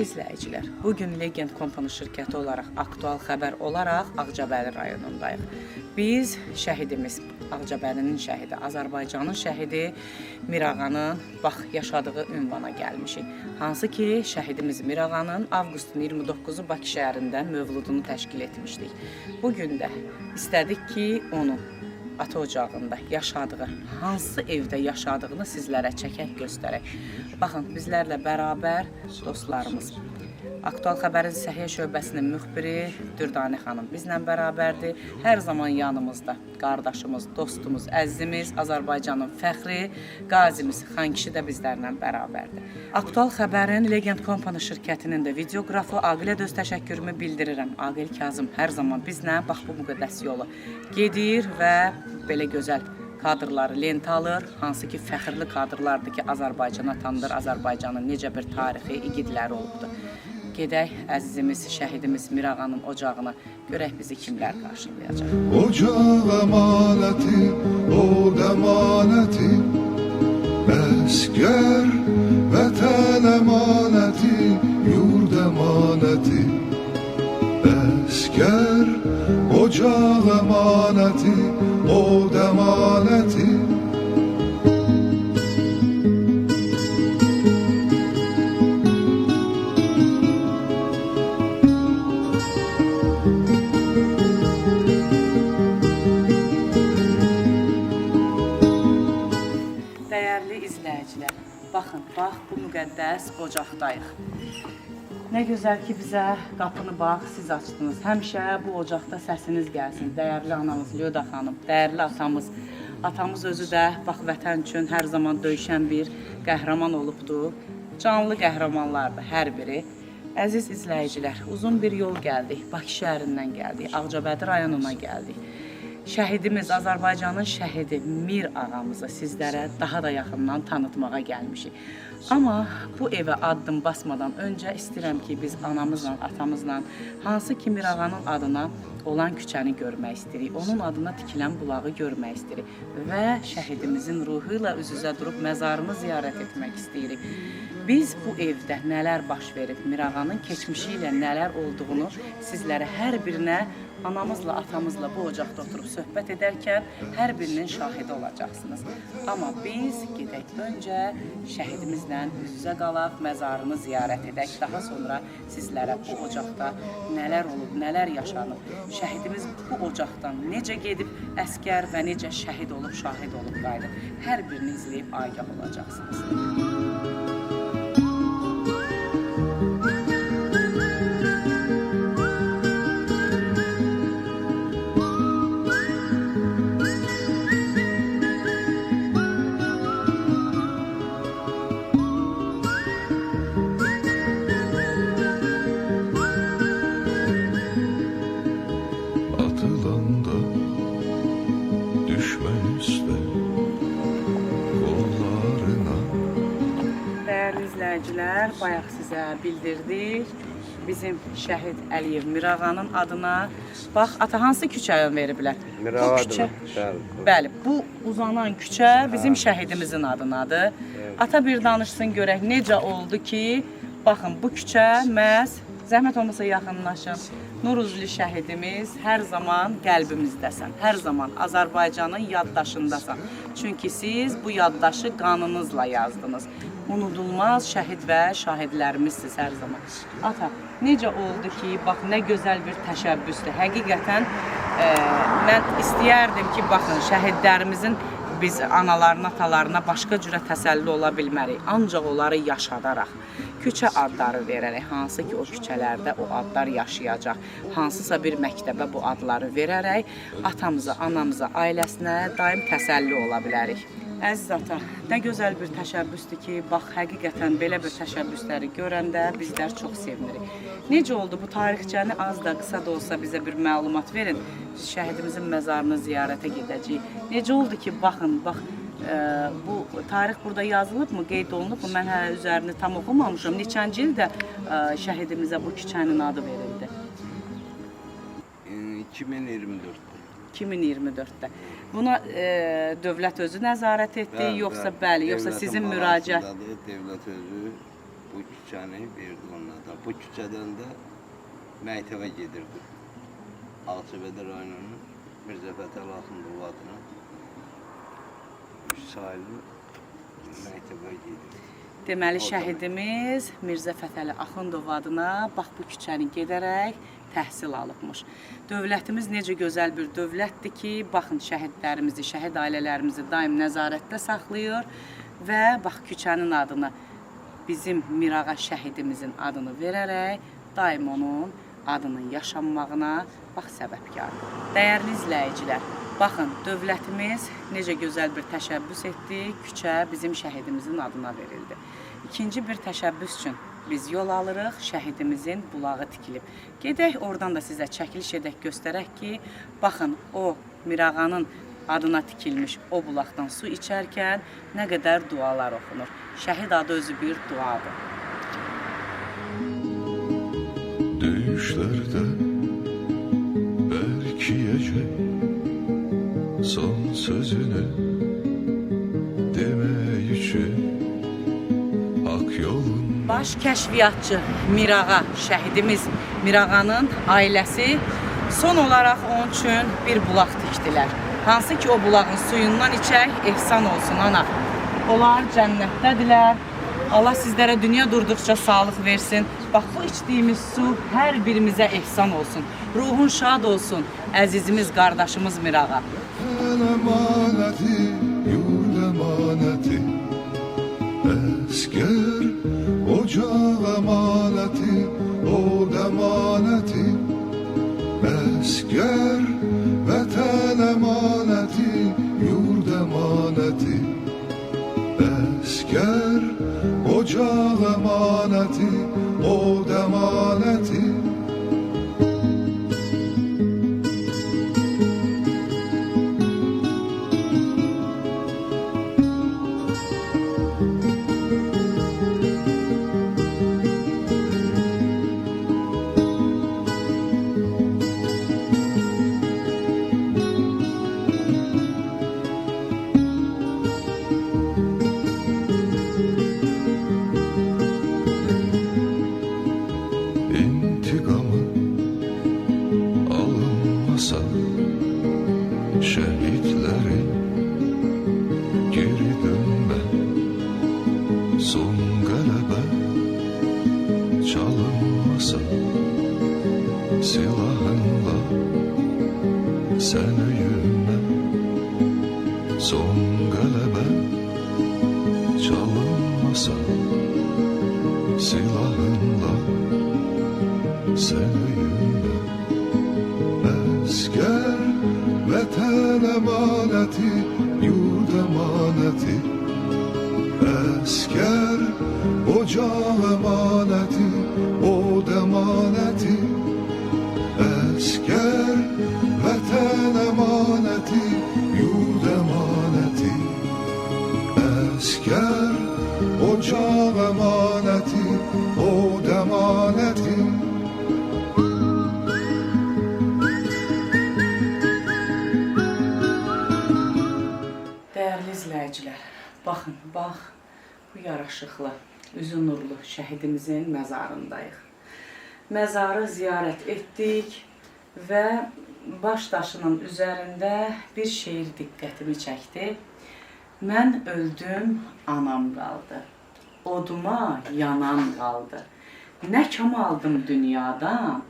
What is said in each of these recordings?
Dəyərli izləyicilər, bugün Legend Company şirkəti olaraq, aktual xəbər olaraq Ağcabədi rayonundayıq. Biz şəhidimiz, Ağcabədinin şəhidi, Azərbaycanın şəhidi Mirağanın yaşadığı ünvana gəlmişik. Hansı ki, şəhidimiz Mirağanın avqustun 29-u Bakı şəhərində mövludunu təşkil etmişdik. Bugün də istədik ki, onu ata ocağında yaşadığı, hansı evdə yaşadığını sizlərə çəkək, göstərək. Baxın, bizlərlə bərabər dostlarımız. Aktual xəbərin Səhiyyə şöbəsinin müxbiri Dürdanə xanım bizlə bərabərdir. Hər zaman yanımızda qardaşımız, dostumuz, əzizimiz, Azərbaycanın fəxri, qazimiz Xankişi də bizlərlə bərabərdir. Aktual xəbərin Legend Company şirkətinin də videoqrafı Aqilə öz təşəkkürümü bildirirəm. Aqil Kazım hər zaman bizlə bax bu müqəddəs yolu gedir və belə gözəl kadrları lentə alır, hansı ki fəxrli kadrlardır ki Azərbaycana tanınır, Azərbaycanın necə bir tarixi, igidləri olubdur. Gedək əzizimiz, şəhidimiz Mirağanın ocağına, görək bizi kimlər qarşılayacaq. Ocaq əmanəti, od əmanəti, əskər, vətən əmanəti, yurd əmanəti, əskər, ocaq əmanəti, od əmanəti. Dəyərli izləyicilər, baxın, bax bu müqəddəs ocaqdayıq. Nə gözəl ki, bizə qapını bax, siz açdınız. Həmişə bu ocaqda səsiniz gəlsin. Dəyərli anamız Lyoda xanım, dəyərli atamız. Atamız özü də bax vətən üçün hər zaman döyüşən bir qəhrəman olubdur. Canlı qəhrəmanlardır hər biri. Əziz izləyicilər, uzun bir yol gəldik. Bakı şəhərindən gəldik, Ağcabədi rayonuna gəldik. Şəhidimiz, Azərbaycanın şəhidi Mir ağamızı sizlərə daha da yaxından tanıtmağa gəlmişik. Amma bu evə addım basmadan öncə istəyirəm ki, biz anamızla, atamızla hansı ki Mir ağanın adına olan küçəni görmək istəyirik. Onun adına tikilən bulağı görmək istəyirik. Və şəhidimizin ruhu ilə üz-üzə durub məzarını ziyarət etmək istəyirik. Biz bu evdə nələr baş verib, Mir ağanın keçmişi ilə nələr olduğunu sizlərə hər birinə anamızla, atamızla bu ocaqda oturub söhbət edərkən hər birinin şahidi olacaqsınız. Amma biz gedək öncə şəhidimizlə üz-üzə qalaq, məzarını ziyarət edək. Daha sonra sizlərə bu ocaqda nələr olub, nələr yaşanıb, şəhidimiz bu ocaqdan necə gedib, əskər və necə şəhid olub, şahid olub qayıdıb. Hər birini izləyib agah olacaqsınız. Atılanda düşmən üstə qollarına. Dəyərli izləyicilər, bayaq sizə bildirdik. Bizim şəhid Əliyev Mir ağanın adına. Bax, ata hansı küçəyə veriblər? Mir Bu ağa küçə, adına. bəli, bu uzanan küçə bizim şəhidimizin adınadır. Ata bir danışsın görək necə oldu ki, baxın bu küçə məhz, zəhmət olmasa yaxınlaşın. Nuruzlu şəhidimiz hər zaman qəlbimizdəsən, hər zaman Azərbaycanın yaddaşındasan. Çünki siz bu yaddaşı qanınızla yazdınız. Unudulmaz şəhid və şahidlərimizsiz hər zaman. Ata, necə oldu ki, bax nə gözəl bir təşəbbüsdür. Həqiqətən mən istəyərdim ki, baxın şəhidlərimizin biz analarına, atalarına başqa cürə təsəlli ola bilmərik. Ancaq onları yaşadaraq, küçə adları verərək, hansı ki o küçələrdə o adlar yaşayacaq, hansısa bir məktəbə bu adları verərək atamıza, anamıza, ailəsinə daim təsəlli ola bilərik. Əziz ata, nə gözəl bir təşəbbüsdür ki, bax, həqiqətən belə bir təşəbbüsləri görəndə bizlər çox sevinirik. Necə oldu bu tarixçəni az da, qısa da olsa bizə bir məlumat verin. Biz şəhidimizin məzarını ziyarətə gedəcəyik. Necə oldu ki, baxın, bax, bu tarix burada yazılıbmı, qeyd olunubmu? Mən hələ üzərini tam oxumamışam. Neçənci ildə şəhidimizə bu küçənin adı verildi? 2024'te. 2024-də. Buna dövlət özü nəzarət etdi, yoxsa bəli, yoxsa sizin müraciət? Devlet özü bu küçəni verdi onlardan. Bu küçədən də məktəbə gedirdi. Ağcabədi rayonunun Mirzə Fətəli Axundov adına 3 saylı məktəbə gedirdi. Deməli, şəhidimiz Mirzə Fətəli Axundov adına bax bu küçəni gedərək təhsil alıbmış. Dövlətimiz necə gözəl bir dövlətdir ki, baxın şəhidlərimizi, şəhid ailələrimizi daim nəzarətdə saxlayır və bax küçənin adını, bizim Mirağa şəhidimizin adını verərək daim onun adının yaşanmağına bax səbəbkardır. Dəyərli izləyicilər, baxın dövlətimiz necə gözəl bir təşəbbüs etdi, küçə bizim şəhidimizin adına verildi. İkinci bir təşəbbüs üçün biz yol alırıq, şəhidimizin bulağı tikilib. Gedək, oradan da sizə çəkiliş edək, göstərək ki, baxın, o Mirağanın adına tikilmiş o bulaqdan su içərkən nə qədər dualar oxunur. Şəhid adı özü bir duadır. Düşlərdə bərkiyəcək son sözünü demək üçün haqq yolun. Baş kəşfiyyatçı Mirağa, şəhidimiz Mirağanın ailəsi son olaraq onun üçün bir bulaq tikdilər. Hansı ki o bulağın suyundan içək, ehsan olsun ana. Onlar cənnətdədirlər. Allah sizlərə dünya durduqca sağlıq versin. Bax bu içdiyimiz su hər birimizə ehsan olsun. Ruhun şad olsun əzizimiz, qardaşımız Mirağa. Emanəti, yurd emanəti, əskər, ocaq emanəti, od emanəti, əskər, vətən emanəti, yurd emanəti, əskər, ocaq emanəti, od emanəti. Şehitlerin geri dönme, son galebe çalınmasa, silahınla sen öyünme, son galebe çalınmasa, silahınla sen öyünme. Əskər, vətən emanəti, yurd emanəti, əskər, ocaq emanəti, od emanəti, əskər, vətən emanəti, yurd emanəti, əskər, ocaq emanəti, od emanəti. Dəyərli izləyicilər, baxın, bax, bu yaraşıqlı, üzü nurlu şəhidimizin məzarındayıq. Məzarı ziyarət etdik və baş daşının üzərində bir şeir diqqətimi çəkdi. Mən öldüm, anam qaldı, oduma yanan qaldı. Nə kam aldım dünyadan,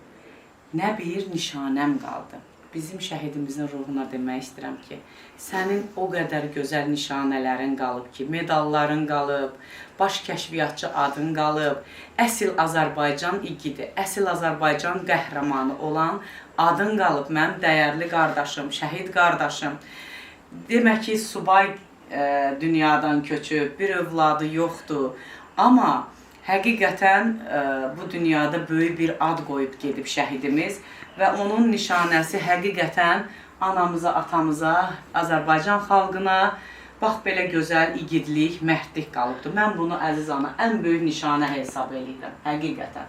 nə bir nişanəm qaldı. Bizim şəhidimizin ruhuna demək istəyirəm ki, sənin o qədər gözəl nişanələrin qalıb ki, medalların qalıb, baş kəşfiyyatçı adın qalıb, əsil Azərbaycan igidi, əsil Azərbaycan qəhrəmanı olan adın qalıb, mənim dəyərli qardaşım, şəhid qardaşım. Demək ki, subay dünyadan köçüb, bir övladı yoxdur, amma həqiqətən bu dünyada böyük bir ad qoyub gedib şəhidimiz və onun nişanəsi həqiqətən anamıza, atamıza, Azərbaycan xalqına bax belə gözəl igidlik, mərdlik qalıbdır. Mən bunu əziz ana ən böyük nişanə hesab edirəm, həqiqətən.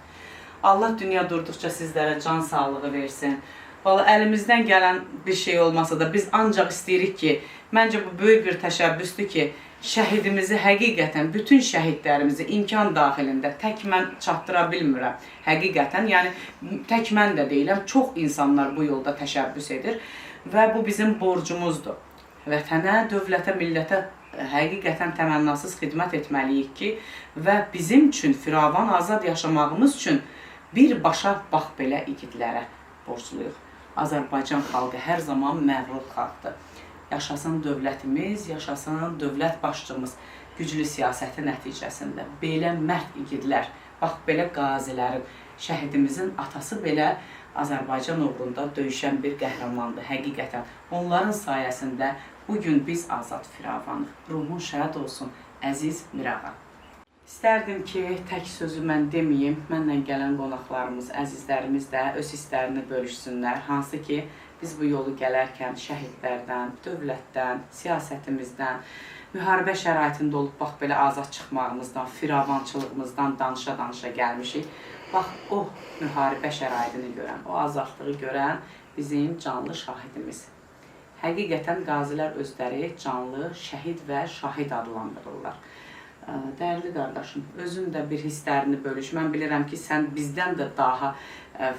Allah dünya durduqca sizlərə can sağlığı versin. Valla əlimizdən gələn bir şey olmasa da biz ancaq istəyirik ki, məncə bu böyük bir təşəbbüsdür ki, şəhidimizi həqiqətən, bütün şəhidlərimizi imkan daxilində tək mən çatdıra bilmirəm. Həqiqətən, yəni tək mən də deyiləm, çox insanlar bu yolda təşəbbüs edir və bu bizim borcumuzdur. Vətənə, dövlətə, millətə həqiqətən təmənnasız xidmət etməliyik ki, və bizim üçün, firavan, azad yaşamağımız üçün birbaşa bax belə igidlərə borcluyuq. Azərbaycan xalqı hər zaman məğrur xalqdır. Yaşasın dövlətimiz, yaşasın dövlət başçımız güclü siyasəti nəticəsində. Belə mərd igidlər, bax belə qazilərin, şəhidimizin atası belə Azərbaycan uğrunda döyüşən bir qəhrəmandır, həqiqətən. Onların sayəsində bugün biz azad firavanıq. Ruhun şəhid olsun, əziz Mirağa. İstərdim ki, tək sözü mən deməyim, mənlə gələn qonaqlarımız, əzizlərimiz də öz hisslərini bölüşsünlər. Hansı ki, biz bu yolu gələrkən şəhidlərdən, dövlətdən, siyasətimizdən, müharibə şəraitində olub bax belə azad çıxmağımızdan, firavançılığımızdan danışa-danışa gəlmişik. Bax, o müharibə şəraitini görən, o azadlığı görən bizim canlı şahidimiz. Həqiqətən qazilər özləri canlı, şəhid və şahid adlandırırlar. Dəyərli qardaşım, özün də bir hisslərini bölüş. Mən bilirəm ki, sən bizdən də daha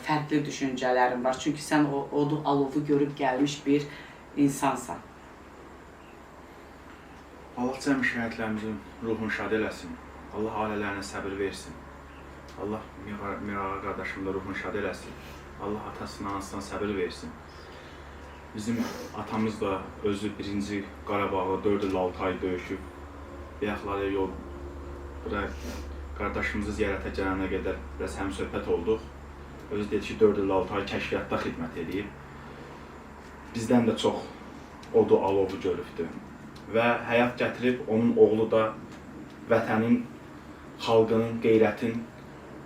fərqli düşüncələrin var. Çünki sən o odu, alovu görüb gəlmiş bir insansan. Allah cəmi şəhidlərimizin ruhunu şad eləsin. Allah ailələrinə səbir versin. Allah Mirağa qardaşımın da ruhunu şad eləsin. Allah atasına, anasına səbir versin. Bizim atamız da özü birinci Qarabağı 4 il 6 ay döyüşüb. Bəyəxları yol, bura qardaşımızı ziyarətə gələnə qədər biraz həmsöhbət olduq. Özü dedi ki, 4 il 6 ay kəşfiyyatda xidmət edib. Bizdən də çox odu, alovu görübdür. Və həyat gətirib, onun oğlu da vətənin, xalqının, qeyrətin,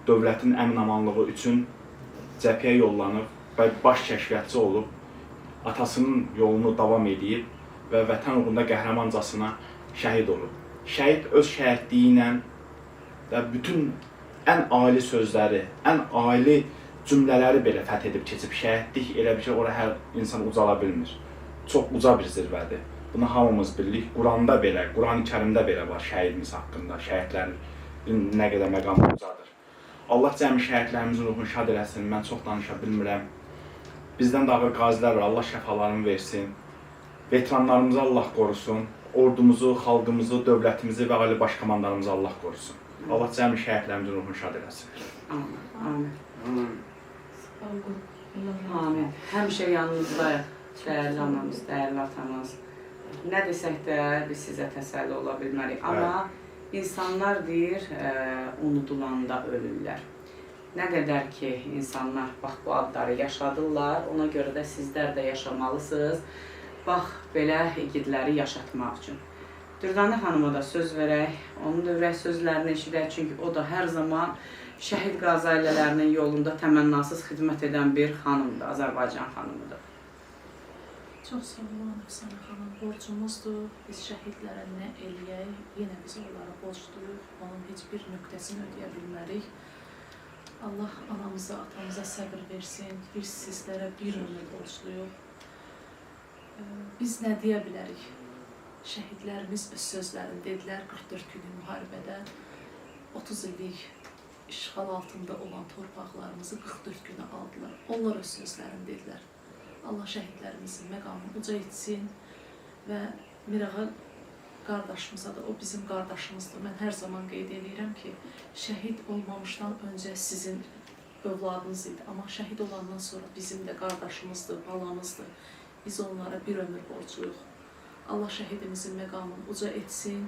dövlətin əmin-amanlığı üçün cəbhəyə yollanıb və baş kəşfiyyatçı olub, atasının yolunu davam edib və vətən uğrunda qəhrəmancasına şəhid olub. Şəhid öz şəhidliyi ilə və bütün ən ali sözləri, ən ali cümlələri belə fəth edib keçib. Şəhidlik elə bir şey, ora hər insan ucala bilmir. Çox uca bir zirvədir. Bunu hamımız bilirik. Quranda belə, Qurani-Kərimdə belə var şəhidimiz haqqında, şəhidlərin nə qədər məqamı ucadır. Allah cəmi şəhidlərimizin ruhunu şad eləsin, mən çox danışa bilmirəm. Bizdən də ağır qazilər var, Allah şəfalarını versin. Veteranlarımızı Allah qorusun. Ordumuzu, xalqımızı, dövlətimizi və ali baş komandanımızı Allah qorusun. Allah cəmi şəhidlərimizin ruhunu şad eləsin. Amin. Amin. Həmişə yanınızdayıq, dəyərli anamız, dəyərli atamız. Nə desək də biz sizə təsəlli ola bilmərik. Amma insanlar deyir, unudulanda ölürlər. Nə qədər ki, insanlar bax bu adları yaşadırlar, ona görə də sizlər də yaşamalısınız. Bax, belə igidləri yaşatmaq üçün. Dürdanə xanıma da söz verək, onun da ürək sözlərini eşidək, çünki o da hər zaman şəhid qazi ailələrinin yolunda təmənnasız xidmət edən bir xanımdır, Azərbaycan xanımıdır. Çox sağ olun, Əfsanə xanım, borcumuzdur. Biz şəhidlərə nə eləyək, yenə biz onlara borcluyuq, onun heç bir nöqtəsini ödəyə bilmərik. Allah anamıza, atamıza səbir versin, biz sizlərə bir ömür borcluyuq. Biz nə deyə bilərik? Şəhidlərimiz öz sözlərini dedilər, 44 günlük müharibədə 30 illik işğal altında olan torpaqlarımızı 44 günə aldılar. Onlar öz sözlərini dedilər. Allah şəhidlərimizin məqamını uca etsin və Mirağa qardaşımıza da, o bizim qardaşımızdır. Mən hər zaman qeyd edirəm ki, şəhid olmamışdan öncə sizin övladınız idi, amma şəhid olandan sonra bizim də qardaşımızdır, balamızdır. Biz onlara bir ömür borcluyuq. Allah şəhidimizin məqamını uca etsin,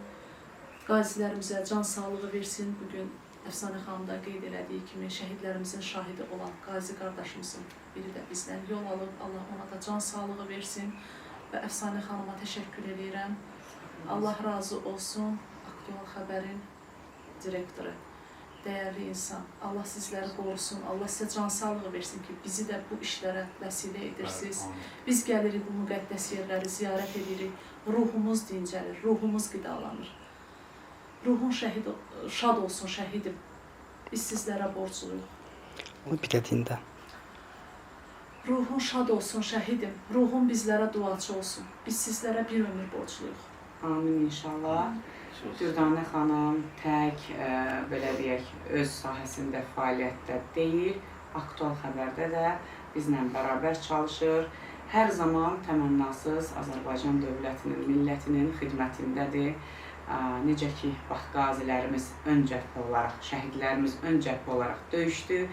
qazilərimizə can sağlığı versin. Bugün Əfsanə xanım da qeyd elədiyi kimi şəhidlərimizin şahidi olan qazi qardaşımızın biri də bizdən yol alıb. Allah ona da can sağlığı versin və Əfsanə xanıma təşəkkür edirəm. Allah razı olsun, Aktual Xəbərin direktoru, dəyərli insan. Allah sizləri qorusun, Allah sizə can sağlığı versin ki, bizi də bu işlərə vəsilə edirsiniz. Biz gəlirik bu müqəddəs yerləri ziyarət edirik, ruhumuz dincəlir, ruhumuz qidalanır. Ruhun şad olsun şəhidim, biz sizlərə borcluyuq. Bir də dində. Ruhun şad olsun şəhidim, ruhun bizlərə duaçı olsun, biz sizlərə bir ömür borcluyuq. Amin inşallah. Dürdanə xanım tək, belə deyək, öz sahəsində fəaliyyətdə deyil, aktual xəbərdə də bizlə bərabər çalışır. Hər zaman təmənnasız Azərbaycan dövlətinin, millətinin xidmətindədir. Necə ki, bax, qazilərimiz ön cəbhə olaraq, şəhidlərimiz ön cəbhə olaraq döyüşdü.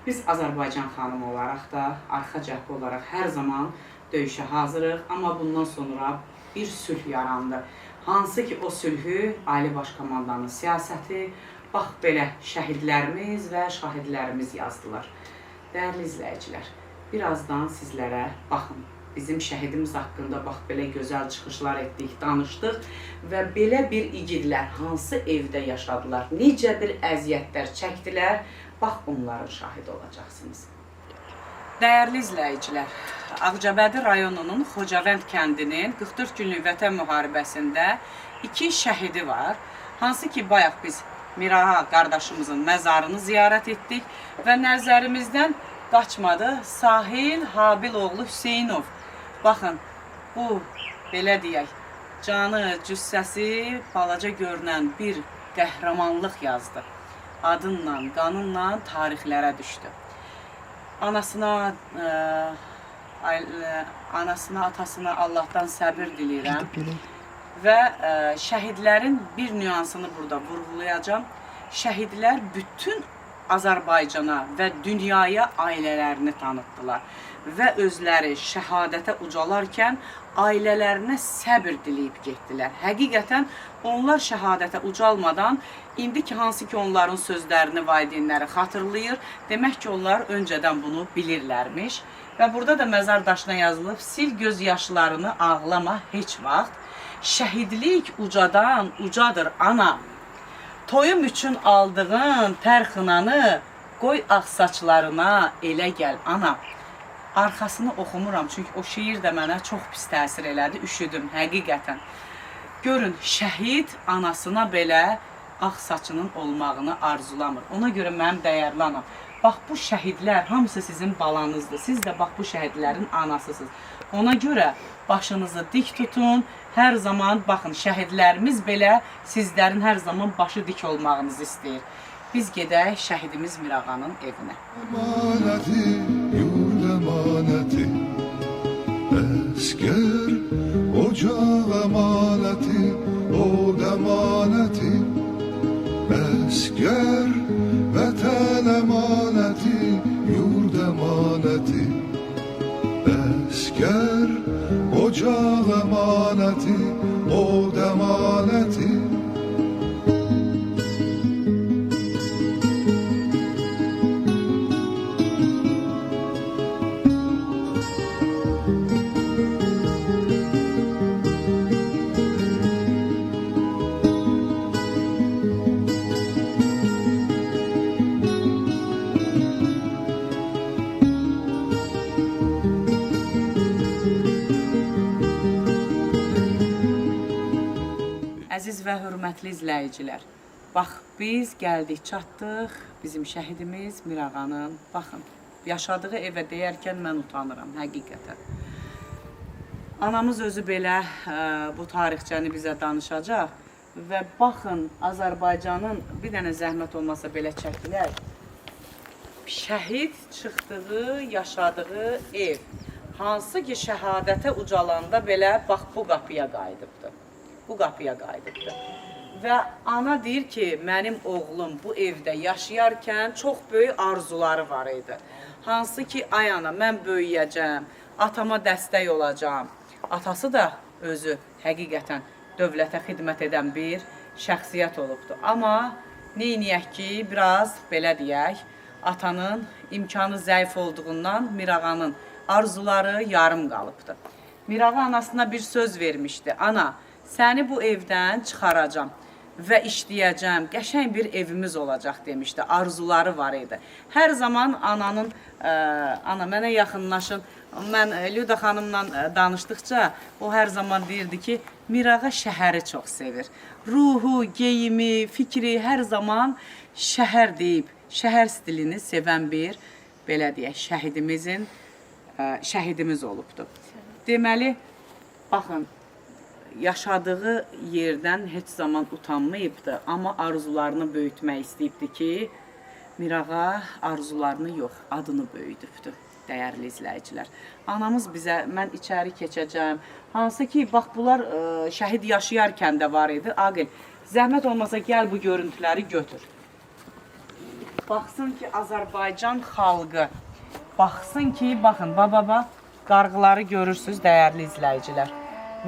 Biz Azərbaycan xanımı olaraq da, arxa cəbhə olaraq hər zaman döyüşə hazırıq. Amma bundan sonra bir sülh yarandı. Hansı ki, o sülhü Ali Baş Komandanın siyasəti, bax, belə şəhidlərimiz və şahidlərimiz yazdılar. Dəyərli izləyicilər, birazdan sizlərə baxın. Bizim şəhidimiz haqqında bax, belə gözəl çıxışlar etdik, danışdıq və belə bir igidlər hansı evdə yaşadılar, necə bir əziyyətlər çəkdilər, bax, bunların şahidi olacaqsınız. Dəyərli izləyicilər, Ağcabədi rayonunun Xocavənd kəndinin 44 günlük vətən müharibəsində 2 şəhidi var. Hansı ki, bayaq biz Mirağa qardaşımızın məzarını ziyarət etdik və nəzərimizdən qaçmadı Sahil Habiloğlu Hüseynov. Baxın, bu, belə deyək, canı, cüssəsi balaca görünən bir qəhrəmanlıq yazdı. Adınla, qanınla tarixlərə düşdü. Anasına, atasına Allahdan səbir diləyirəm və şəhidlərin bir nüansını burada vurğulayacağım. Şəhidlər bütün Azərbaycana və dünyaya ailələrini tanıtdılar və özləri şəhadətə ucalarkən ailələrinə səbir diləyib getdilər. Həqiqətən onlar şəhadətə ucalmadan, indi ki, hansı ki onların sözlərini valideynləri xatırlayır, demək ki, onlar öncədən bunu bilirlərmiş. Və burada da məzar daşına yazılıb, sil göz yaşlarını ağlama heç vaxt. Şəhidlik ucadan ucadır ana. Toyum üçün aldığın tərxınanı qoy ağ saçlarına elə gəl ana. Arxasını oxumuram, çünki o şiir də mənə çox pis təsir elədi, üşüdüm həqiqətən. Görün, şəhid anasına belə ağ saçının olmağını arzulamır. Ona görə mənim dəyərli anam. Bax, bu şəhidlər hamısı sizin balanızdır. Siz də bax, bu şəhidlərin anasısınız. Ona görə başınızı dik tutun. Hər zaman, baxın, şəhidlərimiz belə sizlərin hər zaman başı dik olmağınızı istəyir. Biz gedək şəhidimiz Mirağanın evinə. Emaneti, yurd emaneti, esker, ocaq emaneti, od emaneti, esker, vətən emaneti, yurd emaneti, esker, ocaq emaneti, od emaneti. Əziz və hörmətli izləyicilər, bax, biz gəldik, çatdıq, bizim şəhidimiz Mirağanın, baxın, yaşadığı evə deyərkən mən utanıram, həqiqətən. Anamız özü belə bu tarixçəni bizə danışacaq və baxın, Azərbaycanın bir dənə zəhmət olmasa belə çəkilər, şəhid çıxdığı, yaşadığı ev, hansı ki şəhadətə ucalanda belə, bax, bu qapıya qayıdıbdır. Bu qapıya qayıdıbdır. Və ana deyir ki, mənim oğlum bu evdə yaşayarkən çox böyük arzuları var idi. Hansı ki, ay ana, mən böyüyəcəm, atama dəstək olacağam. Atası da özü həqiqətən dövlətə xidmət edən bir şəxsiyyət olubdur. Amma neyniyək ki, biraz belə deyək, atanın imkanı zəif olduğundan Mirağanın arzuları yarım qalıbdır. Mirağa anasına bir söz vermişdi. Ana, səni bu evdən çıxaracam və işləyəcəm, qəşəng bir evimiz olacaq demişdi, arzuları var idi. Hər zaman ananın, ana mənə yaxınlaşın, mən Lüda xanımla danışdıqca o hər zaman deyirdi ki, Mirağa şəhəri çox sevir. Ruhu, geyimi, fikri hər zaman şəhər deyib, şəhər stilini sevən bir, belə deyək, şəhidimiz olubdur. Deməli, baxın, yaşadığı yerdən heç zaman utanmayıbdı, amma arzularını böyütmək istəyibdi ki, Mirağa arzularını yox, adını böyüdübdü, dəyərli izləyicilər. Anamız bizə, mən içəri keçəcəm, hansı ki, bax, bunlar şəhid yaşayarkən də var idi. Aqil, zəhmət olmasa gəl bu görüntüləri götür. Baxsın ki, Azərbaycan xalqı, baxsın ki, baxın, baba, qarğıları görürsünüz, dəyərli izləyicilər.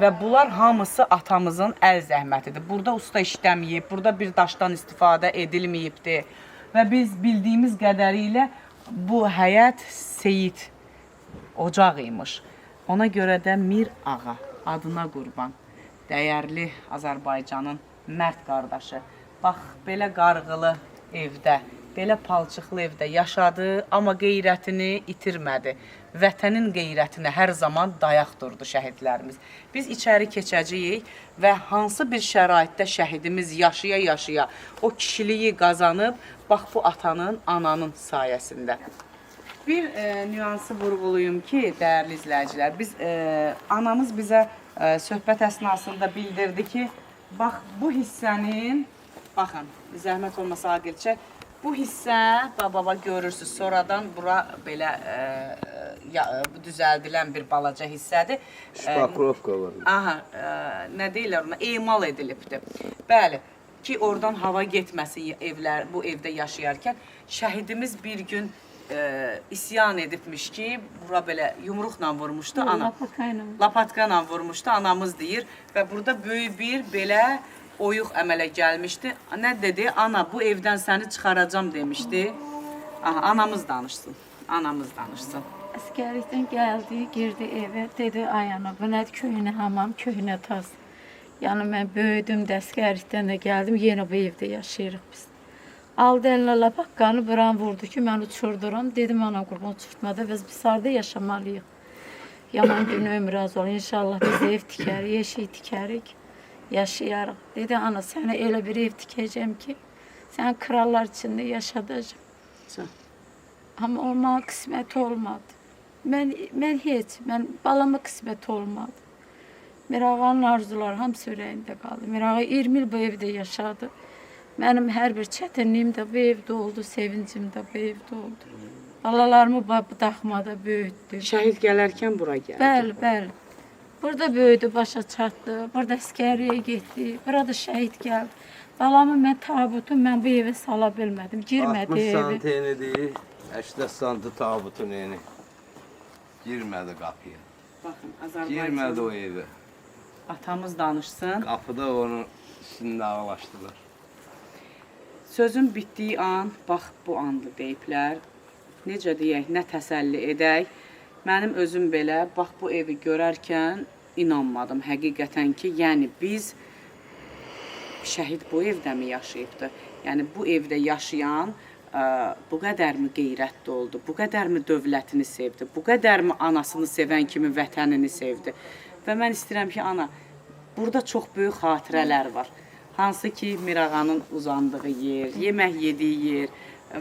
Və bunlar hamısı atamızın əl zəhmətidir. Burada usta işləməyib, burada bir daşdan istifadə edilməyibdir. Və biz bildiyimiz qədərilə bu həyət Seyid ocaq imiş. Ona görə də Mir Ağa adına qurban. Dəyərli Azərbaycanın mərd qardaşı. Bax, belə qarğılı evdə, belə palçıqlı evdə yaşadı, amma qeyrətini itirmədi. Vətənin qeyrətinə hər zaman dayaq durdu şəhidlərimiz. Biz içəri keçəcəyik və hansı bir şəraitdə şəhidimiz yaşaya-yaşaya o kişiliyi qazanıb, bax bu atanın, ananın sayəsində. Bir nüansı vurğuluyum ki, dəyərli izləyicilər, anamız bizə söhbət əsnasında bildirdi ki, bax bu hissənin, baxın, zəhmət olmasa Aqil çək, bu hissə, baba görürsünüz, sonradan bura belə düzəldilən bir balaca hissədir. Şpakrovka var. Aha, nə deyirlər ona? Emal edilibdir. Bəli, ki oradan hava getməsin evlər, bu evdə yaşayarkən. Şəhidimiz bir gün isyan edibmiş ki, bura belə yumruqla vurmuşdu. Lapatka ilə vurmuşdu, anamız deyir. Və burada böyük bir belə oyuq əmələ gəlmişdi. Nə dedi? Ana, bu evdən səni çıxaracam demişdi. Aha, anamız danışsın. Anamız danışsın. Əsgərlikdən gəldi, girdi evə, dedi ay ana, bu nədir köhnə hamam, köhnə tas. Yəni mən böyüdüm də əsgərlikdən də gəldim, yenə bu evdə yaşayırıq biz. Aldı əlinə lapakkanı buran vurdu ki, mən uçurduram. Dedim ana qurban uçurtmada, biz sarda yaşamalıyıq. Yaman gün ömrü az olur, inşallah biz ev tikərik, yeşik tikərik, yaşayarıq. Dedi ana, sənə elə bir ev tikəcəm ki, sən krallar içində yaşadacam. Amma olmağa qismət olmadı. Mən balama qismət olmadı. Mirağanın arzuları hamısı ürəyində qaldı. Mirağa 20 il bu evdə yaşadı. Mənim hər bir çətinliyim də bu evdə oldu, sevincim də bu evdə oldu. Balalarımı bu daxmada böyütdü. Şəhid gələrkən bura gəldi. Bəli, bəli. Burada böyüdü, başa çatdı. Burada əskəriyə getdi. Burada şəhid gəldi. Balamı mən tabutu mən bu evə sala bilmədim. Girmədi 60 evi. santeni deyil, 80 santı tabutun eni. Girmədi qapıya. Baxın, Azərbaycan. Girmədi o evə. Atamız danışsın. Qapıda onun üstündə ağlaşdılar. Sözün bitdiyi an, bax bu andı deyiblər. Necə deyək, nə təsəlli edək. Mənim özüm belə, bax bu evi görərkən inanmadım həqiqətən ki, yəni biz şəhid bu evdə mi yaşayıbdı? Yəni bu evdə yaşayan bu qədərmi qeyrətli oldu, bu qədərmi dövlətini sevdi, bu qədərmi anasını sevən kimi vətənini sevdi. Və mən istəyirəm ki, ana, burada çox böyük xatirələr var. Hansı ki, Mirağanın uzandığı yer, yemək yediyi yer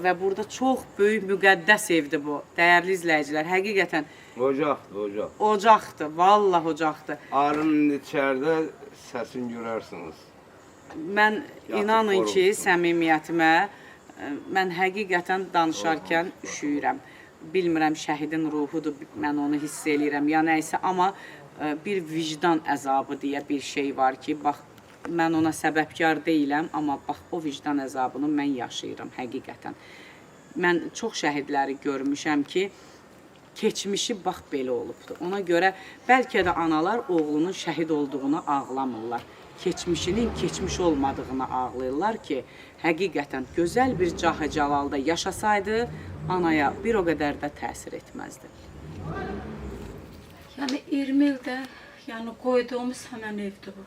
və burada çox böyük müqəddəs evdir bu. Dəyərli izləyicilər, həqiqətən Ocaqdır, ocaq. ocaqdır, vallah ocaqdır. Arının içəridə səsini görərsiniz. Mən inanın ki, səmimiyyətimə, mən həqiqətən danışarkən üşüyürəm. Bilmirəm, şəhidin ruhudur, mən onu hiss eləyirəm, ya nəysə, amma bir vicdan əzabı deyə bir şey var ki, bax, mən ona səbəbkar deyiləm, amma bax, o vicdan əzabını mən yaşayıram həqiqətən. Mən çox şəhidləri görmüşəm ki, keçmişi bax belə olubdur. Ona görə bəlkə də analar oğlunun şəhid olduğunu ağlamırlar. Keçmişinin keçmiş olmadığını ağlayırlar ki, həqiqətən gözəl bir cahı calalda yaşasaydı, anaya bir o qədər də təsir etməzdi. Yəni 20 ildə yəni qoyduğumuz həmən evdir bu.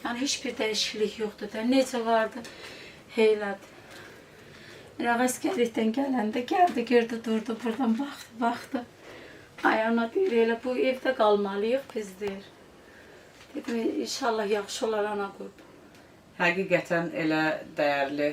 Yəni heç bir dəyişiklik yoxdur da. Necə vardı? Heylədi. Miraq əsgərlikdən gələndə gəldi, girdi, durdu, buradan baxdı. Ay ana deyir, elə bu evdə qalmalıyıq biz deyir. Dedim, inşallah yaxşı olar ana qurban. Həqiqətən elə dəyərli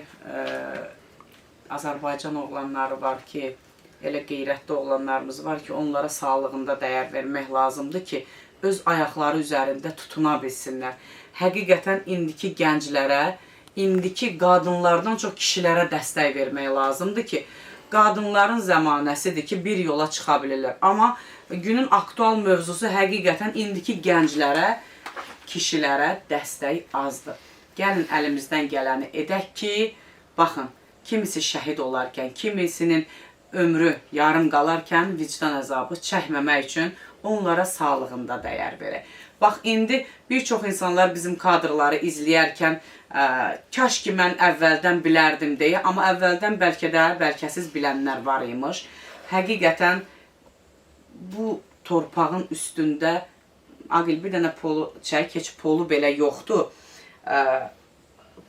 Azərbaycan oğlanları var ki, elə qeyrətli oğlanlarımız var ki, onlara sağlığında dəyər vermək lazımdır ki, öz ayaqları üzərində tutuna bilsinlər. Həqiqətən indiki gənclərə, indiki qadınlardan çox kişilərə dəstək vermək lazımdır ki, qadınların zəmanəsidir ki, bir yola çıxa bilirlər. Amma günün aktual mövzusu həqiqətən indiki gənclərə, kişilərə dəstək azdır. Gəlin əlimizdən gələni edək ki, baxın, kimisi şəhid olarkən, kimisinin ömrü yarım qalarkən vicdan əzabı çəkməmək üçün onlara sağlığında dəyər verək. Bax, indi bir çox insanlar bizim kadrları izləyərkən kaş ki, mən əvvəldən bilərdim deyə, amma əvvəldən bəlkə də bəlkəsiz bilənlər var imiş. Həqiqətən bu torpağın üstündə, Aqil, bir dənə polu çək, heç polu belə yoxdur.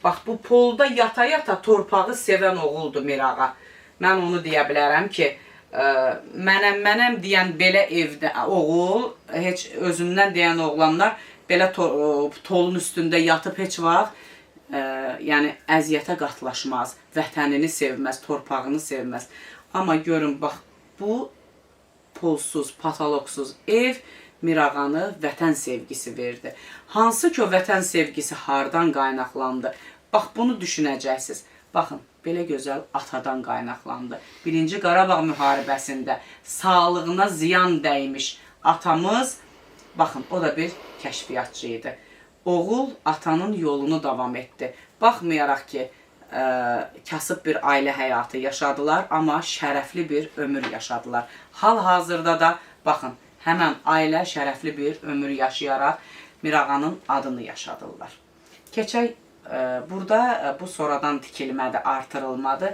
Bax, bu polda yata-yata torpağı sevən oğuldur Mirağa. Mən onu deyə bilərəm ki, mənəm deyən belə evdə oğul, heç özündən deyən oğlanlar belə tolun üstündə yatıb heç vaxt, yəni əziyyətə qatlaşmaz, vətənini sevməz, torpağını sevməz. Amma görün, bax, bu polsuz, patoloqsuz ev Mirağanı vətən sevgisi verdi. Hansı ki, o vətən sevgisi hardan qaynaqlandı? Bax, bunu düşünəcəksiniz. Baxın, belə gözəl atadan qaynaqlandı. 1-ci Qarabağ müharibəsində sağlığına ziyan dəymiş atamız, baxın, o da bir kəşfiyyatçı idi. Oğul atanın yolunu davam etdi. Baxmayaraq ki, kasıb bir ailə həyatı yaşadılar, amma şərəfli bir ömür yaşadılar. Hal-hazırda da, baxın, həmən ailə şərəfli bir ömür yaşayaraq Mirağanın adını yaşadırlar. Keçək, burada bu sonradan tikilmədir, artırılmadır.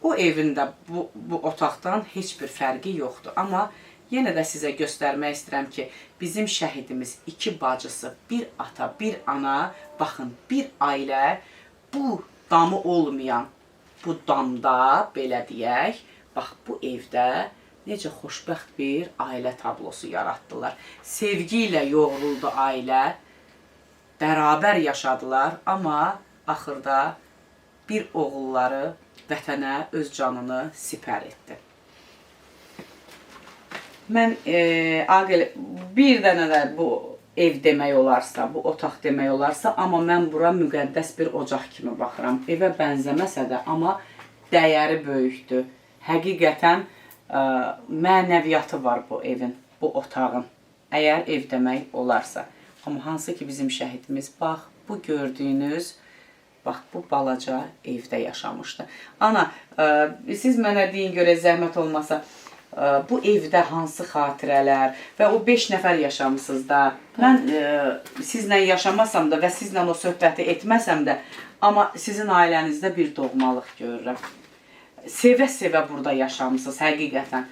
O evin də bu otaqdan heç bir fərqi yoxdur. Amma yenə də sizə göstərmək istəyirəm ki, bizim şəhidimiz 2 bacısı, bir ata, bir ana, baxın, bir ailə bu damı olmayan, bu damda, belə deyək, bax, bu evdə necə xoşbəxt bir ailə tablosu yaratdılar. Sevgi ilə yoğruldu ailə, bərabər yaşadılar, amma axırda bir oğulları vətənə öz canını sipər etdi. Mən, Aqil, bir dənə də bu ev demək olarsa, bu otaq demək olarsa, amma mən bura müqəddəs bir ocaq kimi baxıram. Evə bənzəməsə də, amma dəyəri böyükdür. Həqiqətən mənəviyyatı var bu evin, bu otağın, əgər ev demək olarsa. Amma hansı ki bizim şəhidimiz, bax, bu gördüyünüz, bax, bu balaca evdə yaşamışdı. Ana, siz mənə deyin görə zəhmət olmasa, bu evdə hansı xatirələr və o 5 nəfər yaşamısınız da, mən sizlə yaşamasam da və sizlə o söhbəti etməsəm də, amma sizin ailənizdə bir doğmalıq görürəm. Sevə-sevə burada yaşamısınız, həqiqətən.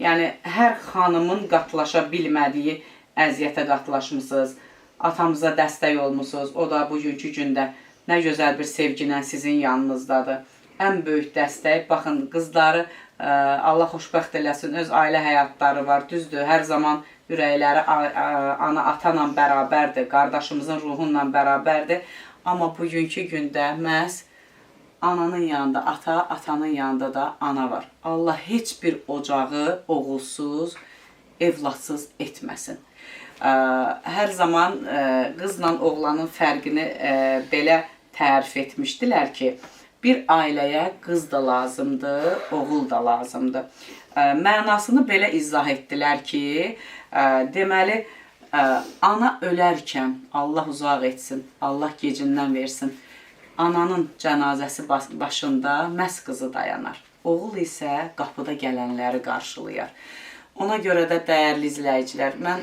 Yəni, hər xanımın qatlaşa bilmədiyi əziyyətə qatlaşmışsınız, atamıza dəstək olmuşsunuz, o da bugünkü gündə nə gözəl bir sevginə sizin yanınızdadır. Ən böyük dəstək, baxın, qızları Allah xoşbəxt eləsin, öz ailə həyatları var, düzdür, hər zaman ürəkləri ana-atana bərabərdir, qardaşımızın ruhunla bərabərdir. Amma bugünkü gündə məhz ananın yanında ata, atanın yanında da ana var. Allah heç bir ocağı oğulsuz, evladsız etməsin. Hər zaman qızla oğlanın fərqini belə tərif etmişdilər ki, bir ailəyə qız da lazımdır, oğul da lazımdır. Mənasını belə izah etdilər ki, deməli, ana ölərkən Allah uzaq etsin, Allah gecindən versin. Ananın cənazəsi başında məhz qızı dayanar. Oğul isə qapıda gələnləri qarşılayar. Ona görə də dəyərli izləyicilər, mən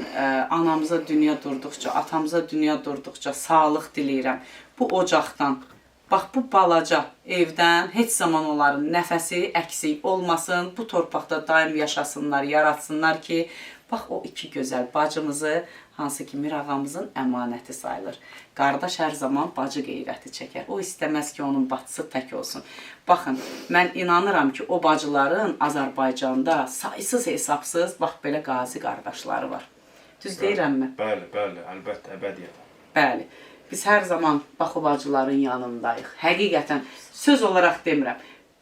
anamıza dünya durduqca, atamıza dünya durduqca sağlıq diləyirəm. Bu ocaqdan, bax bu balaca evdən heç zaman onların nəfəsi əksik olmasın, bu torpaqda daim yaşasınlar, yaratsınlar ki, bax o 2 gözəl bacımızı, hansı ki Mirağamızın əmanəti sayılır. Qardaş hər zaman bacı qeyrəti çəkər. O istəməz ki, onun bacısı tək olsun. Baxın, mən inanıram ki, o bacıların Azərbaycanda saysız hesabsız, bax belə qazi qardaşları var. Düz deyirəmmi? Bəli, bəli, əlbəttə, əbədiyyət. Bəli. Biz hər zaman bax o bacıların yanındayıq. Həqiqətən, söz olaraq demirəm.